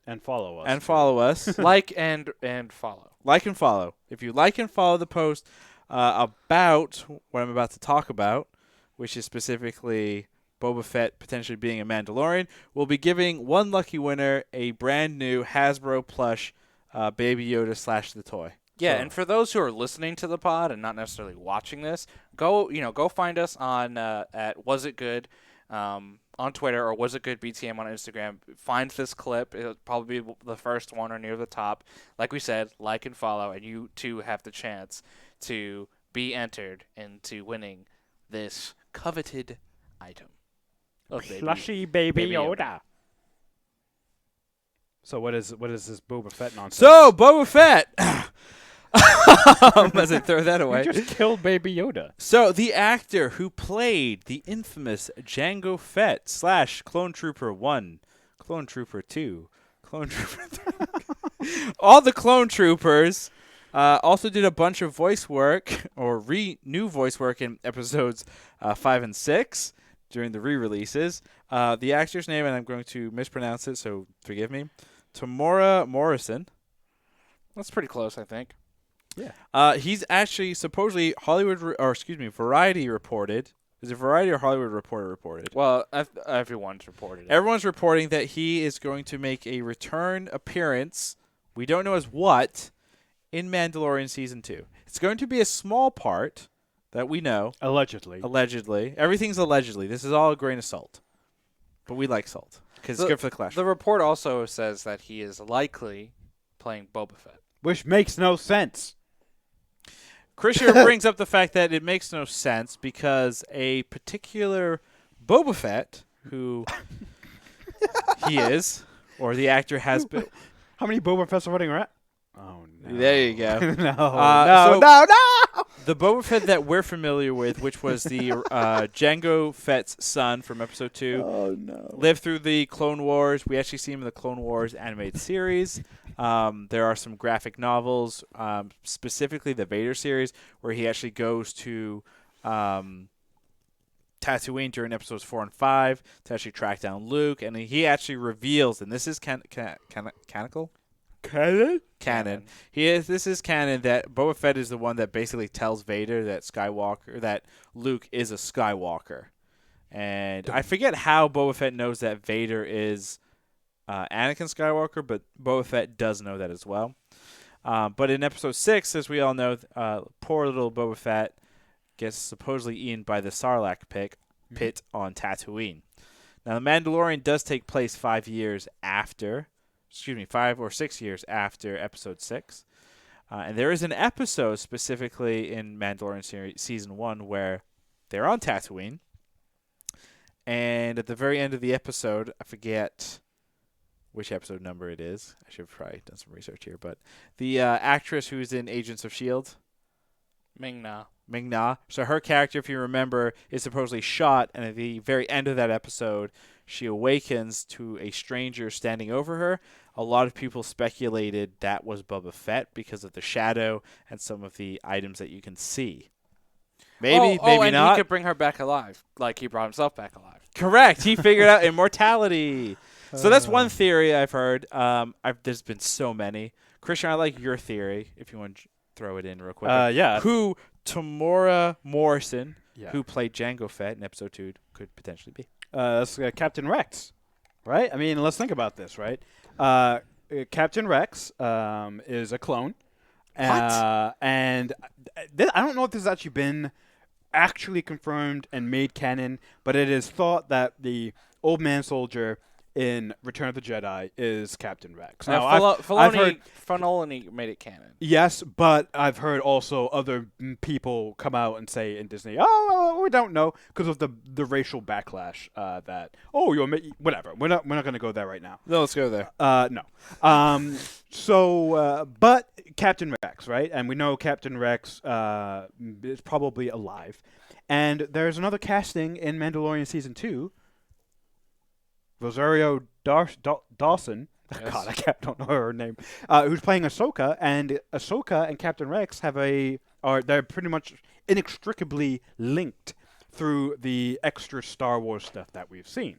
And follow us. and follow us. Like and follow. Like and follow. If you like and follow the post about what I'm about to talk about, which is specifically Boba Fett potentially being a Mandalorian, we'll be giving one lucky winner a brand new Hasbro plush Baby Yoda / the toy. Yeah, So- and for those who are listening to the pod and not necessarily watching this, go find us on at Was It Good on Twitter or Was It Good BTM on Instagram. Find this clip. It'll probably be the first one or near the top. Like we said, like and follow, and you too have the chance to be entered into winning this coveted item. Of Plushy baby Baby Yoda. Yoda. So what is this Boba Fett nonsense? So, Boba Fett! As I throw that away. you just killed Baby Yoda. So, the actor who played the infamous Jango Fett / Clone Trooper 1, Clone Trooper 2, Clone Trooper 3, all the Clone Troopers, also did a bunch of voice work, or new voice work in episodes 5 and 6 during the re-releases. The actor's name, and I'm going to mispronounce it, so forgive me, Tamora Morrison. That's pretty close, I think. He's actually supposedly Variety reported. Is it Variety or Hollywood Reporter reported? Well, everyone's reported it. Everyone's reporting that he is going to make a return appearance. We don't know as what in Mandalorian season 2. It's going to be a small part that we know. Allegedly. Allegedly, everything's allegedly. This is all a grain of salt, but we like salt because it's good for the cholesterol. The report also says that he is likely playing Boba Fett. Which makes no sense. Christian brings up the fact that it makes no sense because a particular Boba Fett, who he is, or the actor has been. How many Boba Fett's are running around? Oh no. There you go. no. The Boba Fett that we're familiar with, which was the Jango Fett's son from Episode 2, Oh no. lived through the Clone Wars. We actually see him in the Clone Wars animated series. There are some graphic novels, specifically the Vader series, where he actually goes to Tatooine during Episodes 4 and 5 to actually track down Luke, and he actually reveals, and this is canonical? Canon. This is canon that Boba Fett is the one that basically tells Vader that Luke is a Skywalker. And I forget how Boba Fett knows that Vader is Anakin Skywalker, but Boba Fett does know that as well. But in Episode 6, as we all know, poor little Boba Fett gets supposedly eaten by the Sarlacc pit on Tatooine. Now, The Mandalorian does take place 5 years after 5 or 6 years after episode 6. And there is an episode specifically in Mandalorian series season 1 where they're on Tatooine. And at the very end of the episode, I forget which episode number it is. I should have probably done some research here. But the actress who's in Agents of S.H.I.E.L.D., Ming-Na. So her character, if you remember, is supposedly shot. And at the very end of that episode, she awakens to a stranger standing over her. A lot of people speculated that was Boba Fett because of the shadow and some of the items that you can see. Maybe and not. he could bring her back alive, like he brought himself back alive. Correct. He figured out immortality. So that's one theory I've heard. There's been so many. Christian, I like your theory, if you want to throw it in real quick. Yeah. Who Tamora Morrison, Yeah. who played Jango Fett in episode 2, could potentially be. That's Captain Rex, right? I mean, let's think about this, right? Captain Rex is a clone. What? And I don't know if this has actually been actually confirmed and made canon, but it is thought that the old man soldier in Return of the Jedi is Captain Rex. Now, I've heard Filoni made it canon. yes, but I've heard also other people come out and say in Disney, "Oh, we don't know," because of the racial backlash. Whatever. We're not going to go there right now. No, let's go there. No. But Captain Rex, right? And we know Captain Rex is probably alive. And there's another casting in Mandalorian Season 2. Rosario Dawson. Yes. God, I don't know her name. Who's playing Ahsoka. And Ahsoka and Captain Rex they're pretty much inextricably linked through the extra Star Wars stuff that we've seen.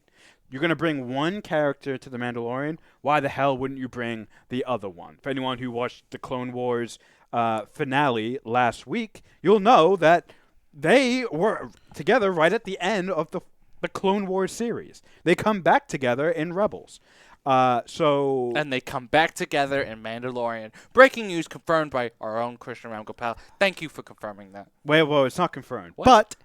You're going to bring one character to The Mandalorian. Why the hell wouldn't you bring the other one? For anyone who watched the Clone Wars finale last week, you'll know that they were together right at the end of the Clone Wars series. They come back together in Rebels. And they come back together in Mandalorian. Breaking news confirmed by our own Christian Ramgopal. Thank you for confirming that. Well, it's not confirmed. What? But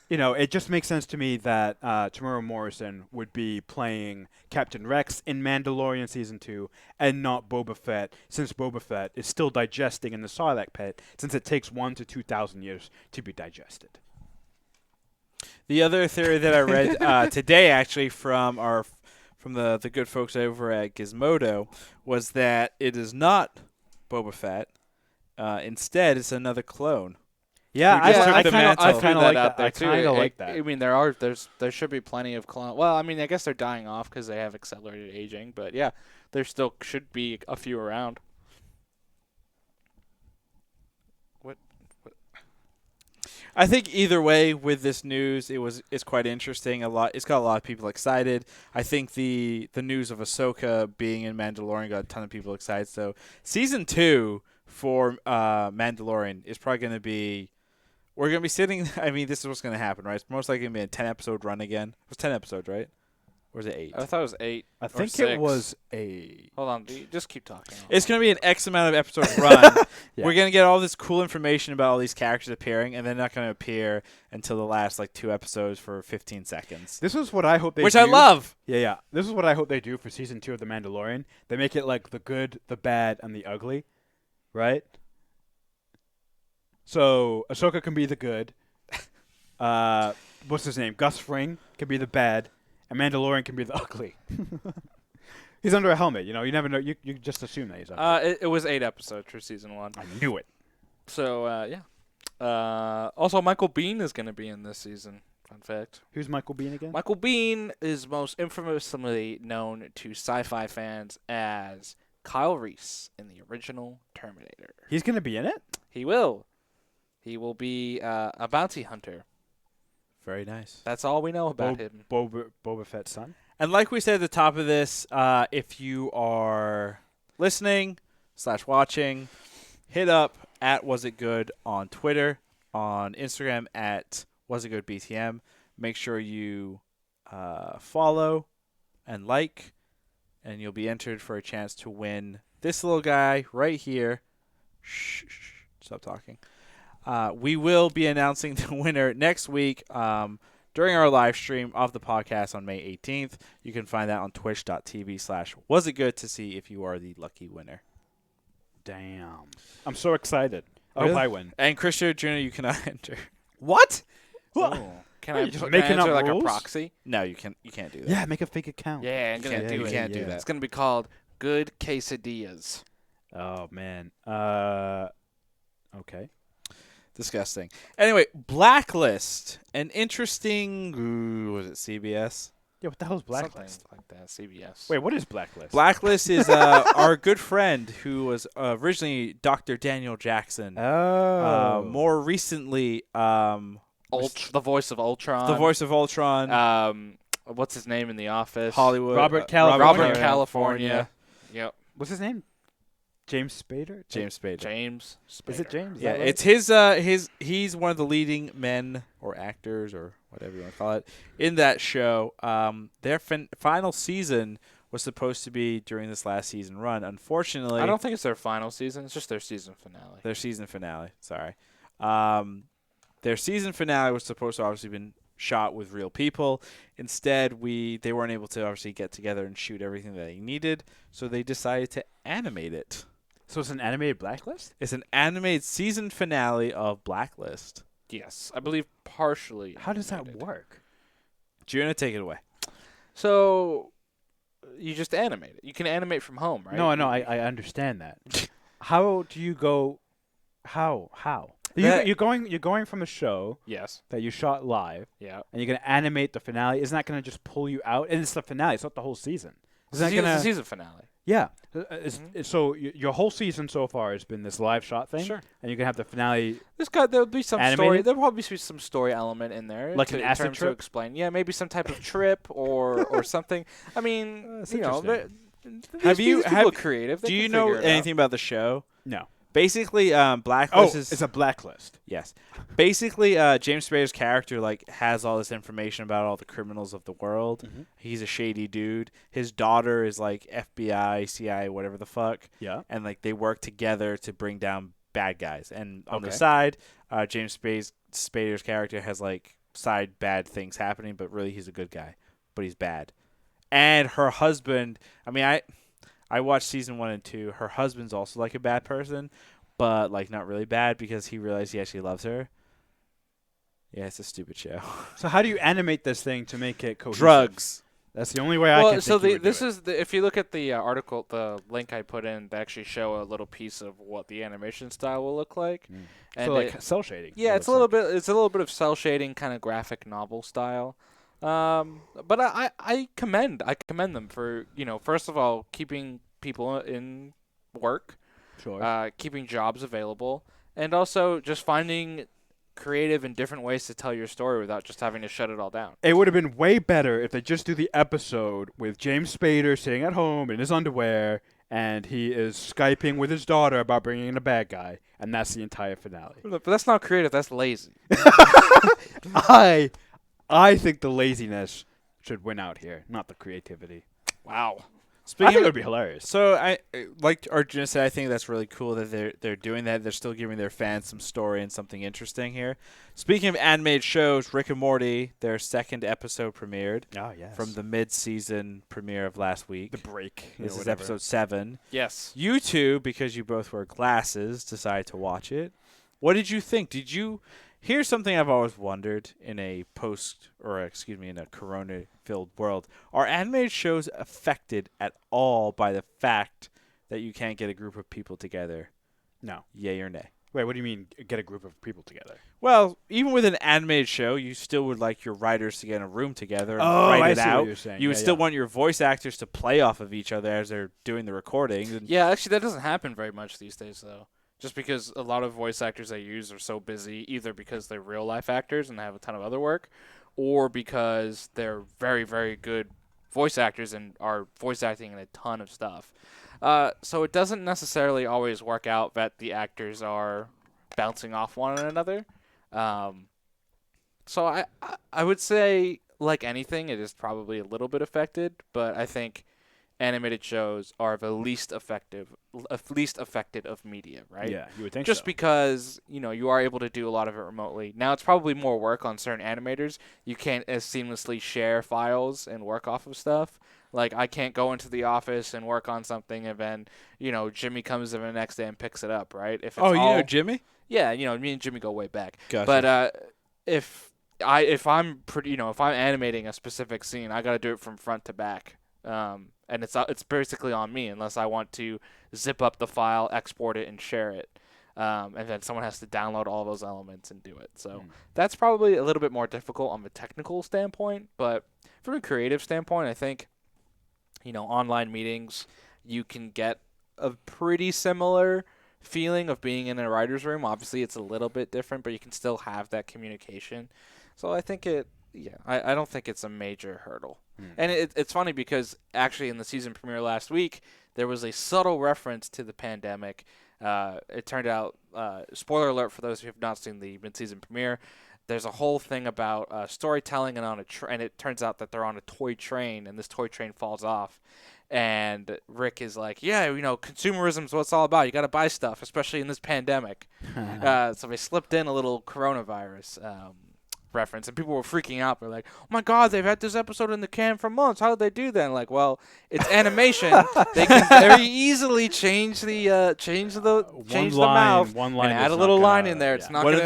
it just makes sense to me that Tamora Morrison would be playing Captain Rex in Mandalorian Season 2 and not Boba Fett, since Boba Fett is still digesting in the Sarlacc pit, since it takes 1,000 to 2,000 years to be digested. The other theory that I read today, actually, from the good folks over at Gizmodo, was that it is not Boba Fett. Instead, it's another clone. Yeah, I I kind of like out that. there I too. kind of like that. I mean, there should be plenty of clone. Well, I mean, I guess they're dying off because they have accelerated aging, but yeah, there still should be a few around. What? I think either way with this news, it's quite interesting. It's got a lot of people excited. I think the news of Ahsoka being in Mandalorian got a ton of people excited. So season 2 for Mandalorian is probably going to be. We're going to be sitting. I mean, this is what's going to happen, right? It's most likely going to be a 10-episode run again. It was 10 episodes, right? Or was it 8? I thought it was 8. I or think 6. it was 8. Hold on, just keep talking. It's going to be an X amount of episodes run. Yeah. We're going to get all this cool information about all these characters appearing, and they're not going to appear until the last 2 episodes for 15 seconds. This is what I hope they Which do. I love. Yeah. This is what I hope they do for Season 2 of The Mandalorian. They make it like the good, the bad, and the ugly, right? So Ahsoka can be the good. What's his name? Gus Fring can be the bad, and Mandalorian can be the ugly. He's under a helmet, you never know. You just assume that he's ugly. It was 8 episodes for season 1. I knew it. So yeah. Also, Michael Biehn is going to be in this season. Fun fact. Who's Michael Biehn again? Michael Biehn is most infamously known to sci-fi fans as Kyle Reese in the original Terminator. He's going to be in it? He will. He will be a bounty hunter. Very nice. That's all we know about him. Boba Fett's son? And like we said at the top of this, if you are listening / watching, hit up at Was It Good on Twitter, on Instagram at Was It Good BTM. Make sure you follow and like, and you'll be entered for a chance to win this little guy right here. Shh, stop talking. We will be announcing the winner next week during during our live stream of the podcast on May 18th. You can find that on twitch.tv/wasitgood to see if you are the lucky winner. Damn. I'm so excited. I Really? hope I win. And Christian Jr., you cannot enter. What? Ooh. Can Are I you just can making I up enter like rules? a proxy? No, you can't do that. Yeah, make a fake account. Yeah, I'm gonna do You it. can't do yeah. that. It's gonna be called Good Quesadillas. Oh, man. Okay. Disgusting. Anyway, Blacklist. An interesting... was it CBS? Yeah, what the hell's Blacklist? Something like that. CBS. Wait, what is Blacklist? Blacklist is our good friend who was originally Dr. Daniel Jackson. Oh. More recently, the voice of Ultron. the voice of Ultron, What's his name in The Office? Hollywood. Robert California. Robert California. Yep. What's his name? James Spader? James Spader. James. Spader. Is it James? Is Yeah, that right? it's his he's one of the leading men or actors or whatever you want to call it in that show. Their final season was supposed to be during this last season run. Unfortunately, I don't think it's their final season. It's just their season finale. their season finale. Sorry. Their season finale was supposed to obviously been shot with real people. Instead, they weren't able to obviously get together and shoot everything that they needed, so they decided to animate it. So it's an animated Blacklist? It's an animated season finale of Blacklist. Yes, I believe partially. How does that animated. work? Juna, take it away. So you just animate it. You can animate from home, right? No, I understand that. How do you go? How? That- You're going from a show Yes. that you shot live, Yeah. and you're gonna animate the finale. Isn't that gonna just pull you out? And it's the finale. It's not the whole season. Isn't that It's gonna? the season finale. Yeah. So your whole season so far has been this live shot thing. Sure. And you're gonna have the finale. There'll be some story. Animated? There'll probably be some story element in there, Like an in acid terms trip? to explain. Yeah, maybe some type of trip or something. I mean, That's you know, interesting. these people are creative. They Do can you know figure it anything out. about the show? No. Basically, Oh, Blacklist is it's a blacklist. yes. Basically, James Spader's character has all this information about all the criminals of the world. Mhm. He's a shady dude. His daughter is like FBI, CIA, whatever the fuck, Yeah. and they work together to bring down bad guys. And on the Okay. side, James Spader's character has side bad things happening, but really he's a good guy, but he's bad. And her husband, I mean, I watched season 1 and 2. Her husband's also a bad person, but not really bad because he realized he actually loves her. Yeah, it's a stupid show. So how do you animate this thing to make it cohesive? Drugs. That's the only way I can. If you look at the article, the link I put in, they actually show a little piece of what the animation style will look like. And So cell shading. yeah, it it's a looks little bit. It's a little bit of cell shading, kind of graphic novel style. But I commend them for first of all keeping people in work, Sure. keeping jobs available, and also just finding creative and different ways to tell your story without just having to shut it all down. It would have been way better if they just do the episode with James Spader sitting at home in his underwear, and he is Skyping with his daughter about bringing in a bad guy, and that's the entire finale. But that's not creative. That's lazy. I think the laziness should win out here, not the creativity. Wow. I think it Speaking would of, be hilarious. so I like Arjuna said, I think that's really cool that they're doing that. They're still giving their fans some story and something interesting here. Speaking of animated shows, Rick and Morty, their second episode premiered Oh, yes. from the mid-season premiere of last week. the break. This is whatever. episode 7. Yes. You two, because you both wear glasses, decided to watch it. What did you think? Here's something I've always wondered in a in a corona-filled world. Are animated shows affected at all by the fact that you can't get a group of people together? No. Yay or nay? Wait, what do you mean get a group of people together? Well, even with an animated show, you still would like your writers to get in a room together and Oh, write I it see what out. you're saying. You would Yeah, still yeah. want your voice actors to play off of each other as they're doing the recordings. And Yeah, actually, that doesn't happen very much these days, though. Just because a lot of voice actors they use are so busy, either because they're real life actors and have a ton of other work, or because they're very, very good voice actors and are voice acting in a ton of stuff. So it doesn't necessarily always work out that the actors are bouncing off one another. So I would say, like anything, it is probably a little bit affected, but I think animated shows are the least affected of media, right? Yeah, you would think Just so. because, you are able to do a lot of it remotely. Now it's probably more work on certain animators. You can't as seamlessly share files and work off of stuff. Like, I can't go into the office and work on something and then, Jimmy comes in the next day and picks it up, right? If it's Oh, you all, know Jimmy? yeah, me and Jimmy go way back. Gotcha. But if I'm if I'm animating a specific scene, I got to do it from front to back. And it's basically on me unless I want to zip up the file, export it, and share it. And then someone has to download all those elements and do it. So that's probably a little bit more difficult on the technical standpoint. But from a creative standpoint, I think, online meetings, you can get a pretty similar feeling of being in a writer's room. Obviously, it's a little bit different, but you can still have that communication. So I think I don't think it's a major hurdle. And it's funny because actually in the season premiere last week, there was a subtle reference to the pandemic. It turned out, spoiler alert for those who have not seen the mid-season premiere, there's a whole thing about storytelling and it turns out that they're on a toy train and this toy train falls off. And Rick is like, yeah, consumerism is what it's all about. You got to buy stuff, especially in this pandemic. So they slipped in a little coronavirus reference, and people were freaking out. They're like, "Oh my God, they've had this episode in the can for months. How did they do that?" And like, well, it's animation. They can very easily change the mouth one line and add a is little not line gonna- in there. It's yeah. not One of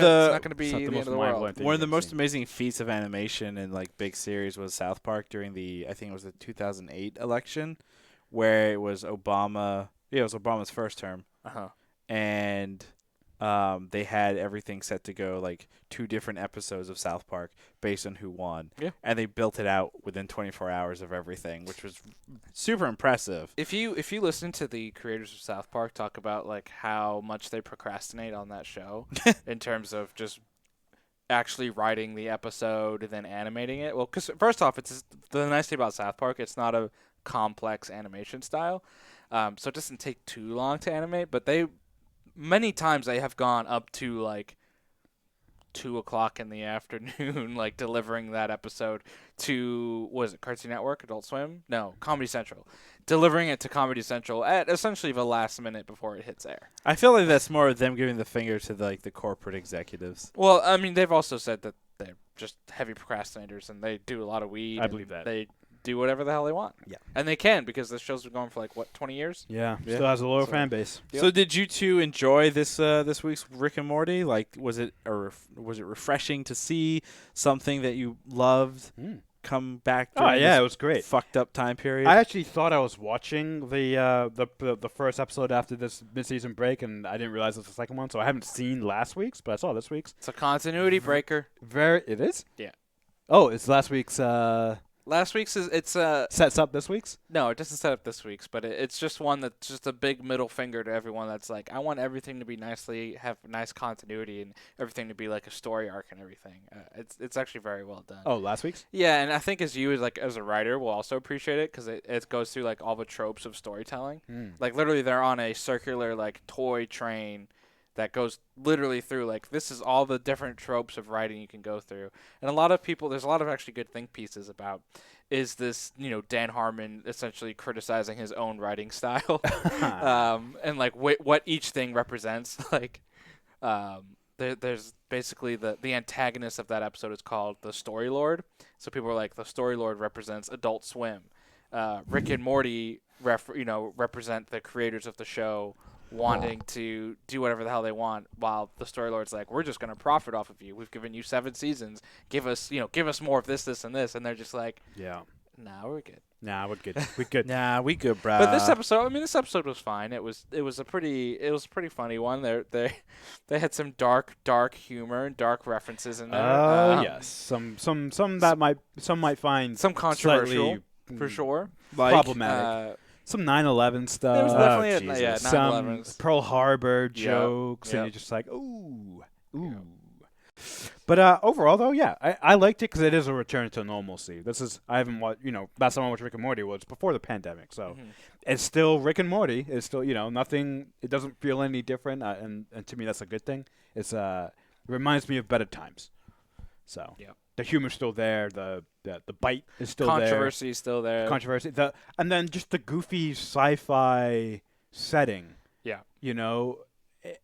gonna be It's not the the end most of the world. mind-blowing thing One of the you've most seen. amazing feats of animation in big series was South Park during I think it was the 2008 election, where it was Obama. Yeah, it was Obama's first term, and they had everything set to go 2 different episodes of South Park based on who won. Yeah. And they built it out within 24 hours of everything, which was super impressive. If you listen to the creators of South Park talk about how much they procrastinate on that show in terms of just actually writing the episode and then animating it, well, because first off, it's the nice thing about South Park, it's not a complex animation style, so it doesn't take too long to animate. But many times they have gone up to 2:00 in the afternoon, delivering that episode to, was it Cartoon Network, Adult Swim? No, Comedy Central. Delivering it to Comedy Central at essentially the last minute before it hits air. I feel like that's more of them giving the finger to the corporate executives. Well, I mean, they've also said that they're just heavy procrastinators and they do a lot of weed. I believe that. They do whatever the hell they want. Yeah. And they can, because the show's been going for 20 years? Yeah, Yeah. still has a loyal So- fan base. Yep. So did you two enjoy this week's Rick and Morty? Was it refreshing to see something that you loved come back Oh during yeah, this it was great. fucked up time period? I actually thought I was watching the first episode after this mid-season break, and I didn't realize it was the second one. So I haven't seen last week's, but I saw this week's. It's a continuity breaker. It is. Yeah. Oh, it's last week's. Last week's Sets up this week's. no, it doesn't set up this week's, but it's just one that's just a big middle finger to everyone that's like, I want everything to be have nice continuity and everything to be like a story arc and everything. It's actually very well done. Oh, last week's. Yeah, and I think as a writer will also appreciate it, because it goes through all the tropes of storytelling. Literally they're on a circular toy train that goes literally through this is all the different tropes of writing you can go through. And there's a lot of actually good think pieces about, is this Dan Harmon essentially criticizing his own writing style, and what each thing represents. There's basically the antagonist of that episode is called the Story Lord. So people are like, the Story Lord represents Adult Swim. Rick and Morty represent the creators of the show wanting to do whatever the hell they want, while the Story Lord's like, we're just going to profit off of you. We've given you 7 seasons. Give us more of this, and this. And they're just like, Yeah. nah, we're good. Nah, we're good. We're good. Nah, we good, bro. But this episode was fine. It was a pretty funny one. They had some dark humor and dark references in there. Yes. Some that might find some controversial slightly, for sure. problematic. Some 9/11 stuff. There was definitely Jesus. 9/11. Some Pearl Harbor jokes, and Yep. you're just like, ooh. But overall, though, yeah, I liked it because it is a return to normalcy. I haven't watched, last time I watched Rick and Morty was before the pandemic, so it's still Rick and Morty. It's still, nothing. It doesn't feel any different, and to me, that's a good thing. It reminds me of better times. So Yeah. the humor's still there. The the bite is still Controversy is still there. Controversy. And then just the goofy sci-fi setting. Yeah. You know,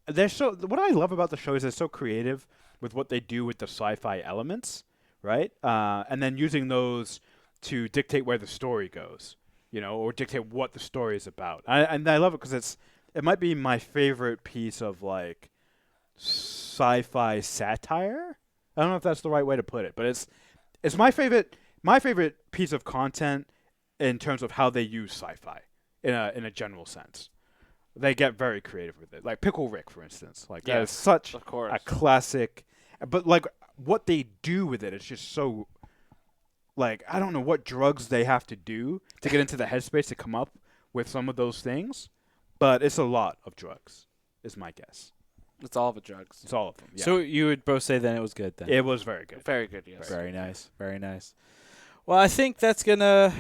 they're so. What I love about the show is they're so creative with what they do with the sci-fi elements, right? And then using those to dictate where the story goes, you know, or dictate what the story is about. And I love it because it might be my favorite piece of like sci-fi satire. I don't know if that's the right way to put it, but it's my favorite piece of content in terms of how they use sci-fi in a general sense. They get very creative with it. Like Pickle Rick, for instance. Like that is such of course. a classic. But like what they do with it is just so. Like I don't know what drugs they have to do to get into the headspace to come up with some of those things, but it's a lot of drugs, is my guess. It's all the drugs. It's all of them. Yeah. So you would both say then it was good then? It was very good. Very good, yes. Very nice. Very nice. Well, I think that's gonna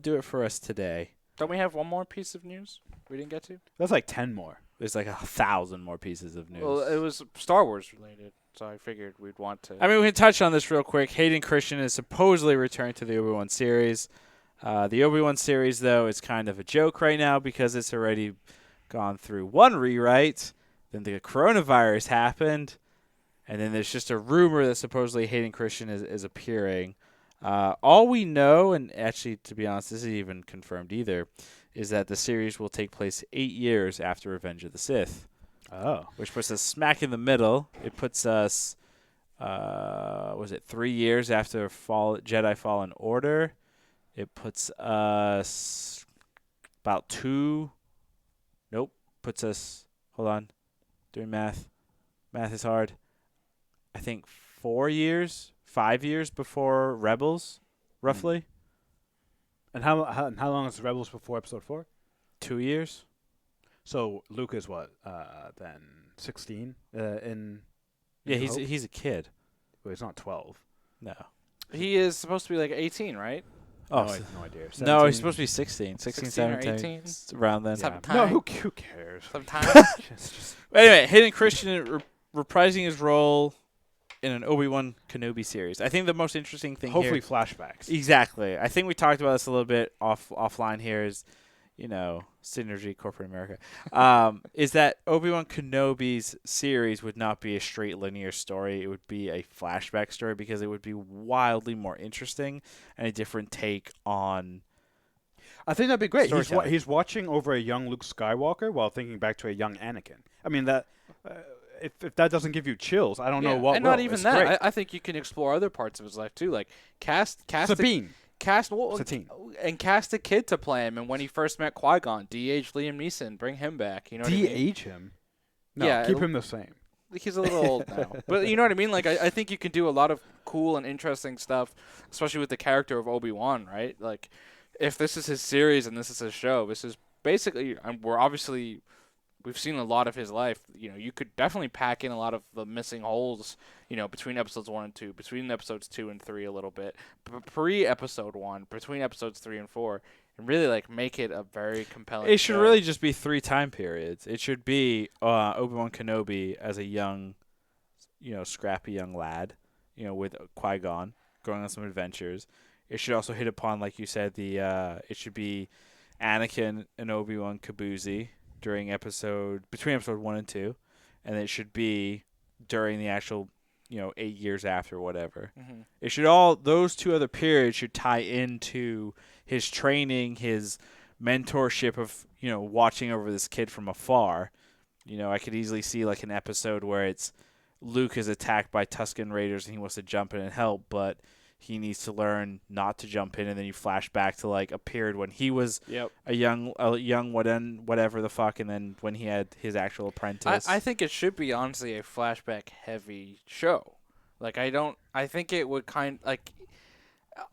do it for us today. Don't we have one more piece of news we didn't get to? That's like 10 more. There's like 1,000 more pieces of news. Well, it was Star Wars related, so I figured we'd want to. I mean, we can touch on this real quick. Hayden Christensen is supposedly returned to the Obi-Wan series. The Obi-Wan series, though, is kind of a joke right now because it's already gone through one rewrite. Then the coronavirus happened, and then there's just a rumor that supposedly Hayden Christensen is appearing. All we know, and actually, to be honest, this isn't even confirmed either, is that the series will take place 8 years after Revenge of the Sith. Oh. Which puts us smack in the middle. It puts us, 3 years after Jedi Fallen Order. It puts us about puts us, hold on, doing math. Math is hard. I think 5 years before Rebels, roughly. And how long is Rebels before Episode 4? 2 years. So Luke is what then 16 in. Yeah, New Hope? he's a kid. Well, he's not 12. No. He is supposed to be like 18, right? Oh, no, I have no idea. no, 17? he's supposed to be 16, 16 or 17, 18? it's around then. Sometime. No, who cares? Sometimes. just Anyway, Hayden Christensen reprising his role in an Obi-Wan Kenobi series. I think the most interesting thing hopefully here, flashbacks. exactly. I think we talked about this a little bit offline here. Is synergy, corporate America, is that Obi-Wan Kenobi's series would not be a straight linear story. It would be a flashback story because it would be wildly more interesting and a different take on. I think that'd be great. Storytelling. He's watching over a young Luke Skywalker while thinking back to a young Anakin. I mean that. If that doesn't give you chills, I don't know what. And will. not even It's that. great. I think you can explore other parts of his life too, like cast Sabine. Satine. and cast a kid to play him. And when he first met Qui-Gon, de-age Liam Neeson, bring him back. You know what I mean? De-age him. No, Yeah, keep him the same. He's a little old now, but you know what I mean. Like I think you can do a lot of cool and interesting stuff, especially with the character of Obi-Wan, right? Like if this is his series and this is his show, this is basically we've seen a lot of his life. You know, you could definitely pack in a lot of the missing holes, between episodes 1 and 2, between episodes 2 and 3 a little bit, pre-episode 1, between episodes 3 and 4, and really like make it a very compelling It should show. really just be 3 time periods. It should be Obi-Wan Kenobi as a young, scrappy young lad, with Qui-Gon going on some adventures. It should also hit upon, like you said, it should be Anakin and Obi-Wan Kabuzi between episode 1 and 2, and it should be during the actual 8 years after, whatever. Mm-hmm. It should those 2 other periods should tie into his training, his mentorship of watching over this kid from afar. I could easily see like an episode where it's Luke is attacked by Tusken Raiders and he wants to jump in and help, but he needs to learn not to jump in, and then you flash back to like a period when he was a young whatever the fuck, and then when he had his actual apprentice. I think it should be honestly a flashback heavy show. Like I think it would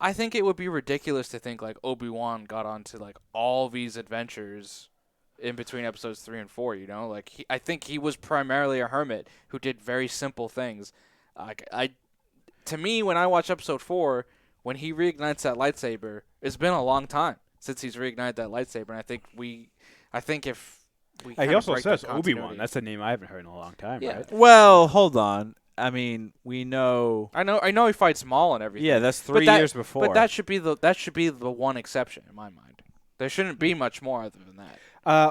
I think it would be ridiculous to think like Obi-Wan got onto like all these adventures in between episodes 3 and 4. Like I think he was primarily a hermit who did very simple things. To me, when I watch episode 4, when he reignites that lightsaber, it's been a long time since he's reignited that lightsaber, and I think if we He also break says the Obi-Wan. continuity- That's a name I haven't heard in a long time, Yeah. right? Well, hold on. I mean, we know. I know he fights Maul and everything. Yeah, that's but 3 years before. But that should be the one exception in my mind. There shouldn't be much more other than that.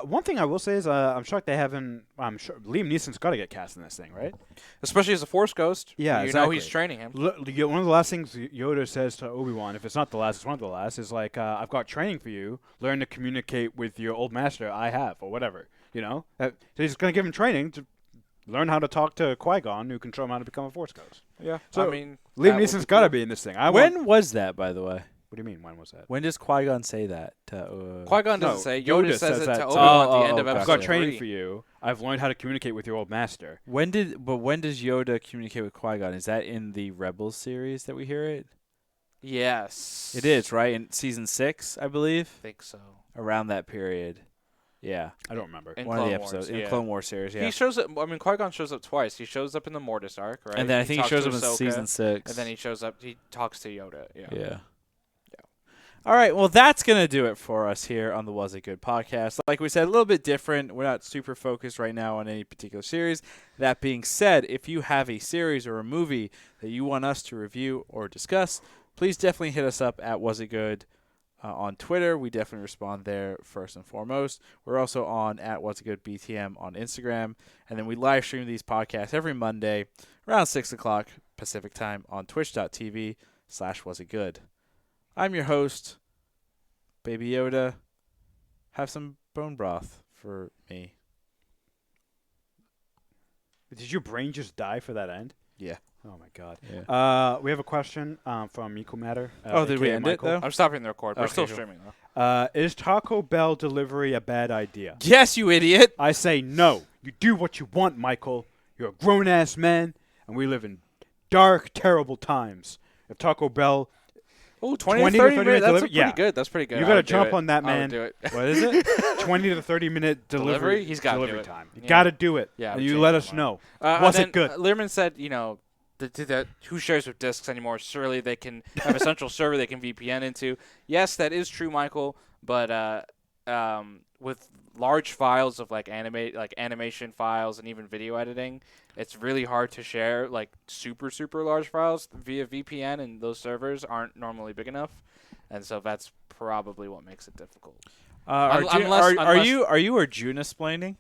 One thing I will say is I'm shocked they haven't. I'm sure Liam Neeson's got to get cast in this thing, right? Especially as a Force Ghost. Yeah, you know exactly. he's training him. One of the last things Yoda says to Obi-Wan, if it's not the last, it's one of the last, is like, I've got training for you. Learn to communicate with your old master I have, or whatever. You know? So he's going to give him training to learn how to talk to Qui-Gon, who can show him how to become a Force Ghost. Yeah. So I mean, Liam Neeson's got to be in this thing. When was that, by the way? What do you mean, when was that? When does Qui-Gon say that? Qui-Gon doesn't say. Yoda says it that to to- Obi-Wan at the end of okay. episode I've got training 3. for you. I've learned how to communicate with your old master. When does Yoda communicate with Qui-Gon? Is that in the Rebels series that we hear it? Yes. It is, right? In season 6, I believe. I think so. Around that period. Yeah. I don't remember. In One of the Clone Wars, episodes. In yeah. the Clone Wars series, yeah. He shows up. I mean, Qui-Gon shows up twice. He shows up in the Mortis arc, right? And then I think he talks shows to up in Ahsoka, season 6. And then he shows up. He talks to Yoda. Yeah. Yeah. All right, well, that's going to do it for us here on the Was It Good podcast. Like we said, a little bit different. We're not super focused right now on any particular series. That being said, if you have a series or a movie that you want us to review or discuss, please definitely hit us up at Was It Good on Twitter. We definitely respond there first and foremost. We're also on at Was It Good BTM on Instagram. And then we live stream these podcasts every Monday around 6 o'clock Pacific time on twitch.tv/wasitgood. I'm your host, Baby Yoda. Have some bone broth for me. Did your brain just die for that end? Yeah. Oh my God. Yeah. We have a question from Eco Matter. Did we aka end it, Michael. though? I'm stopping the record. We're Okay, still cool. streaming though. Is Taco Bell delivery a bad idea? Yes, you idiot. I say no. You do what you want, Michael. You're a grown-ass man, and we live in dark, terrible times. If Taco Bell, Oh, 20 20 to 30 to 30 minutes. That's delivery? pretty Yeah. good. That's pretty good. You I gotta would do jump it. on that, I man. would do it. what is it? 20 to 30-minute delivery. He's gotta delivery do it. time. You Yeah. gotta do it. Yeah, I and would you change let my us mind. know. Was it good? Learman said, who shares with disks anymore? Surely they can have a central server they can VPN into. Yes, that is true, Michael. But with large files of animation files and even video editing, it's really hard to share super large files via VPN, and those servers aren't normally big enough, and so that's probably what makes it difficult. Are you Arjuna-splaining?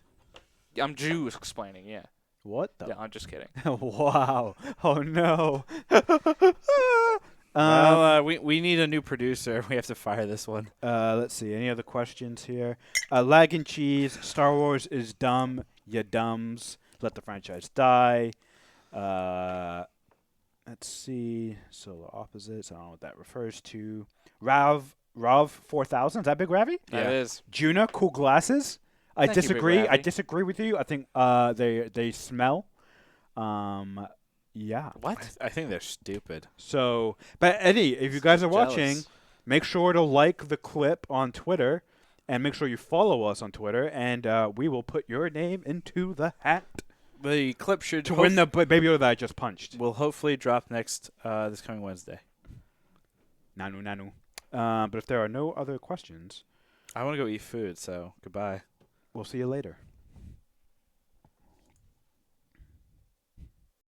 I'm Jew explaining, yeah. What the? Yeah, I'm just kidding. Wow. Oh, no. Well, we need a new producer. We have to fire this one. Let's see. Any other questions here? Lag and cheese. Star Wars is dumb. Ya dumbs. Let the franchise die. Let's see. Solar opposites. I don't know what that refers to. Rav 4000. Is that Big Ravi? Yeah, it is. Juna, cool glasses. I Thank you, Big disagree. I Ravi. disagree with you. I think they smell. Yeah. What? I think they're stupid. So, but Eddie, if you guys are Jealous. watching, make sure to like the clip on Twitter, and make sure you follow us on Twitter, and we will put your name into the hat The clip should to win the Baby Yoda that I just punched. will hopefully drop next this coming Wednesday. Nanu. But if there are no other questions, I want to go eat food, so goodbye. we'll see you later.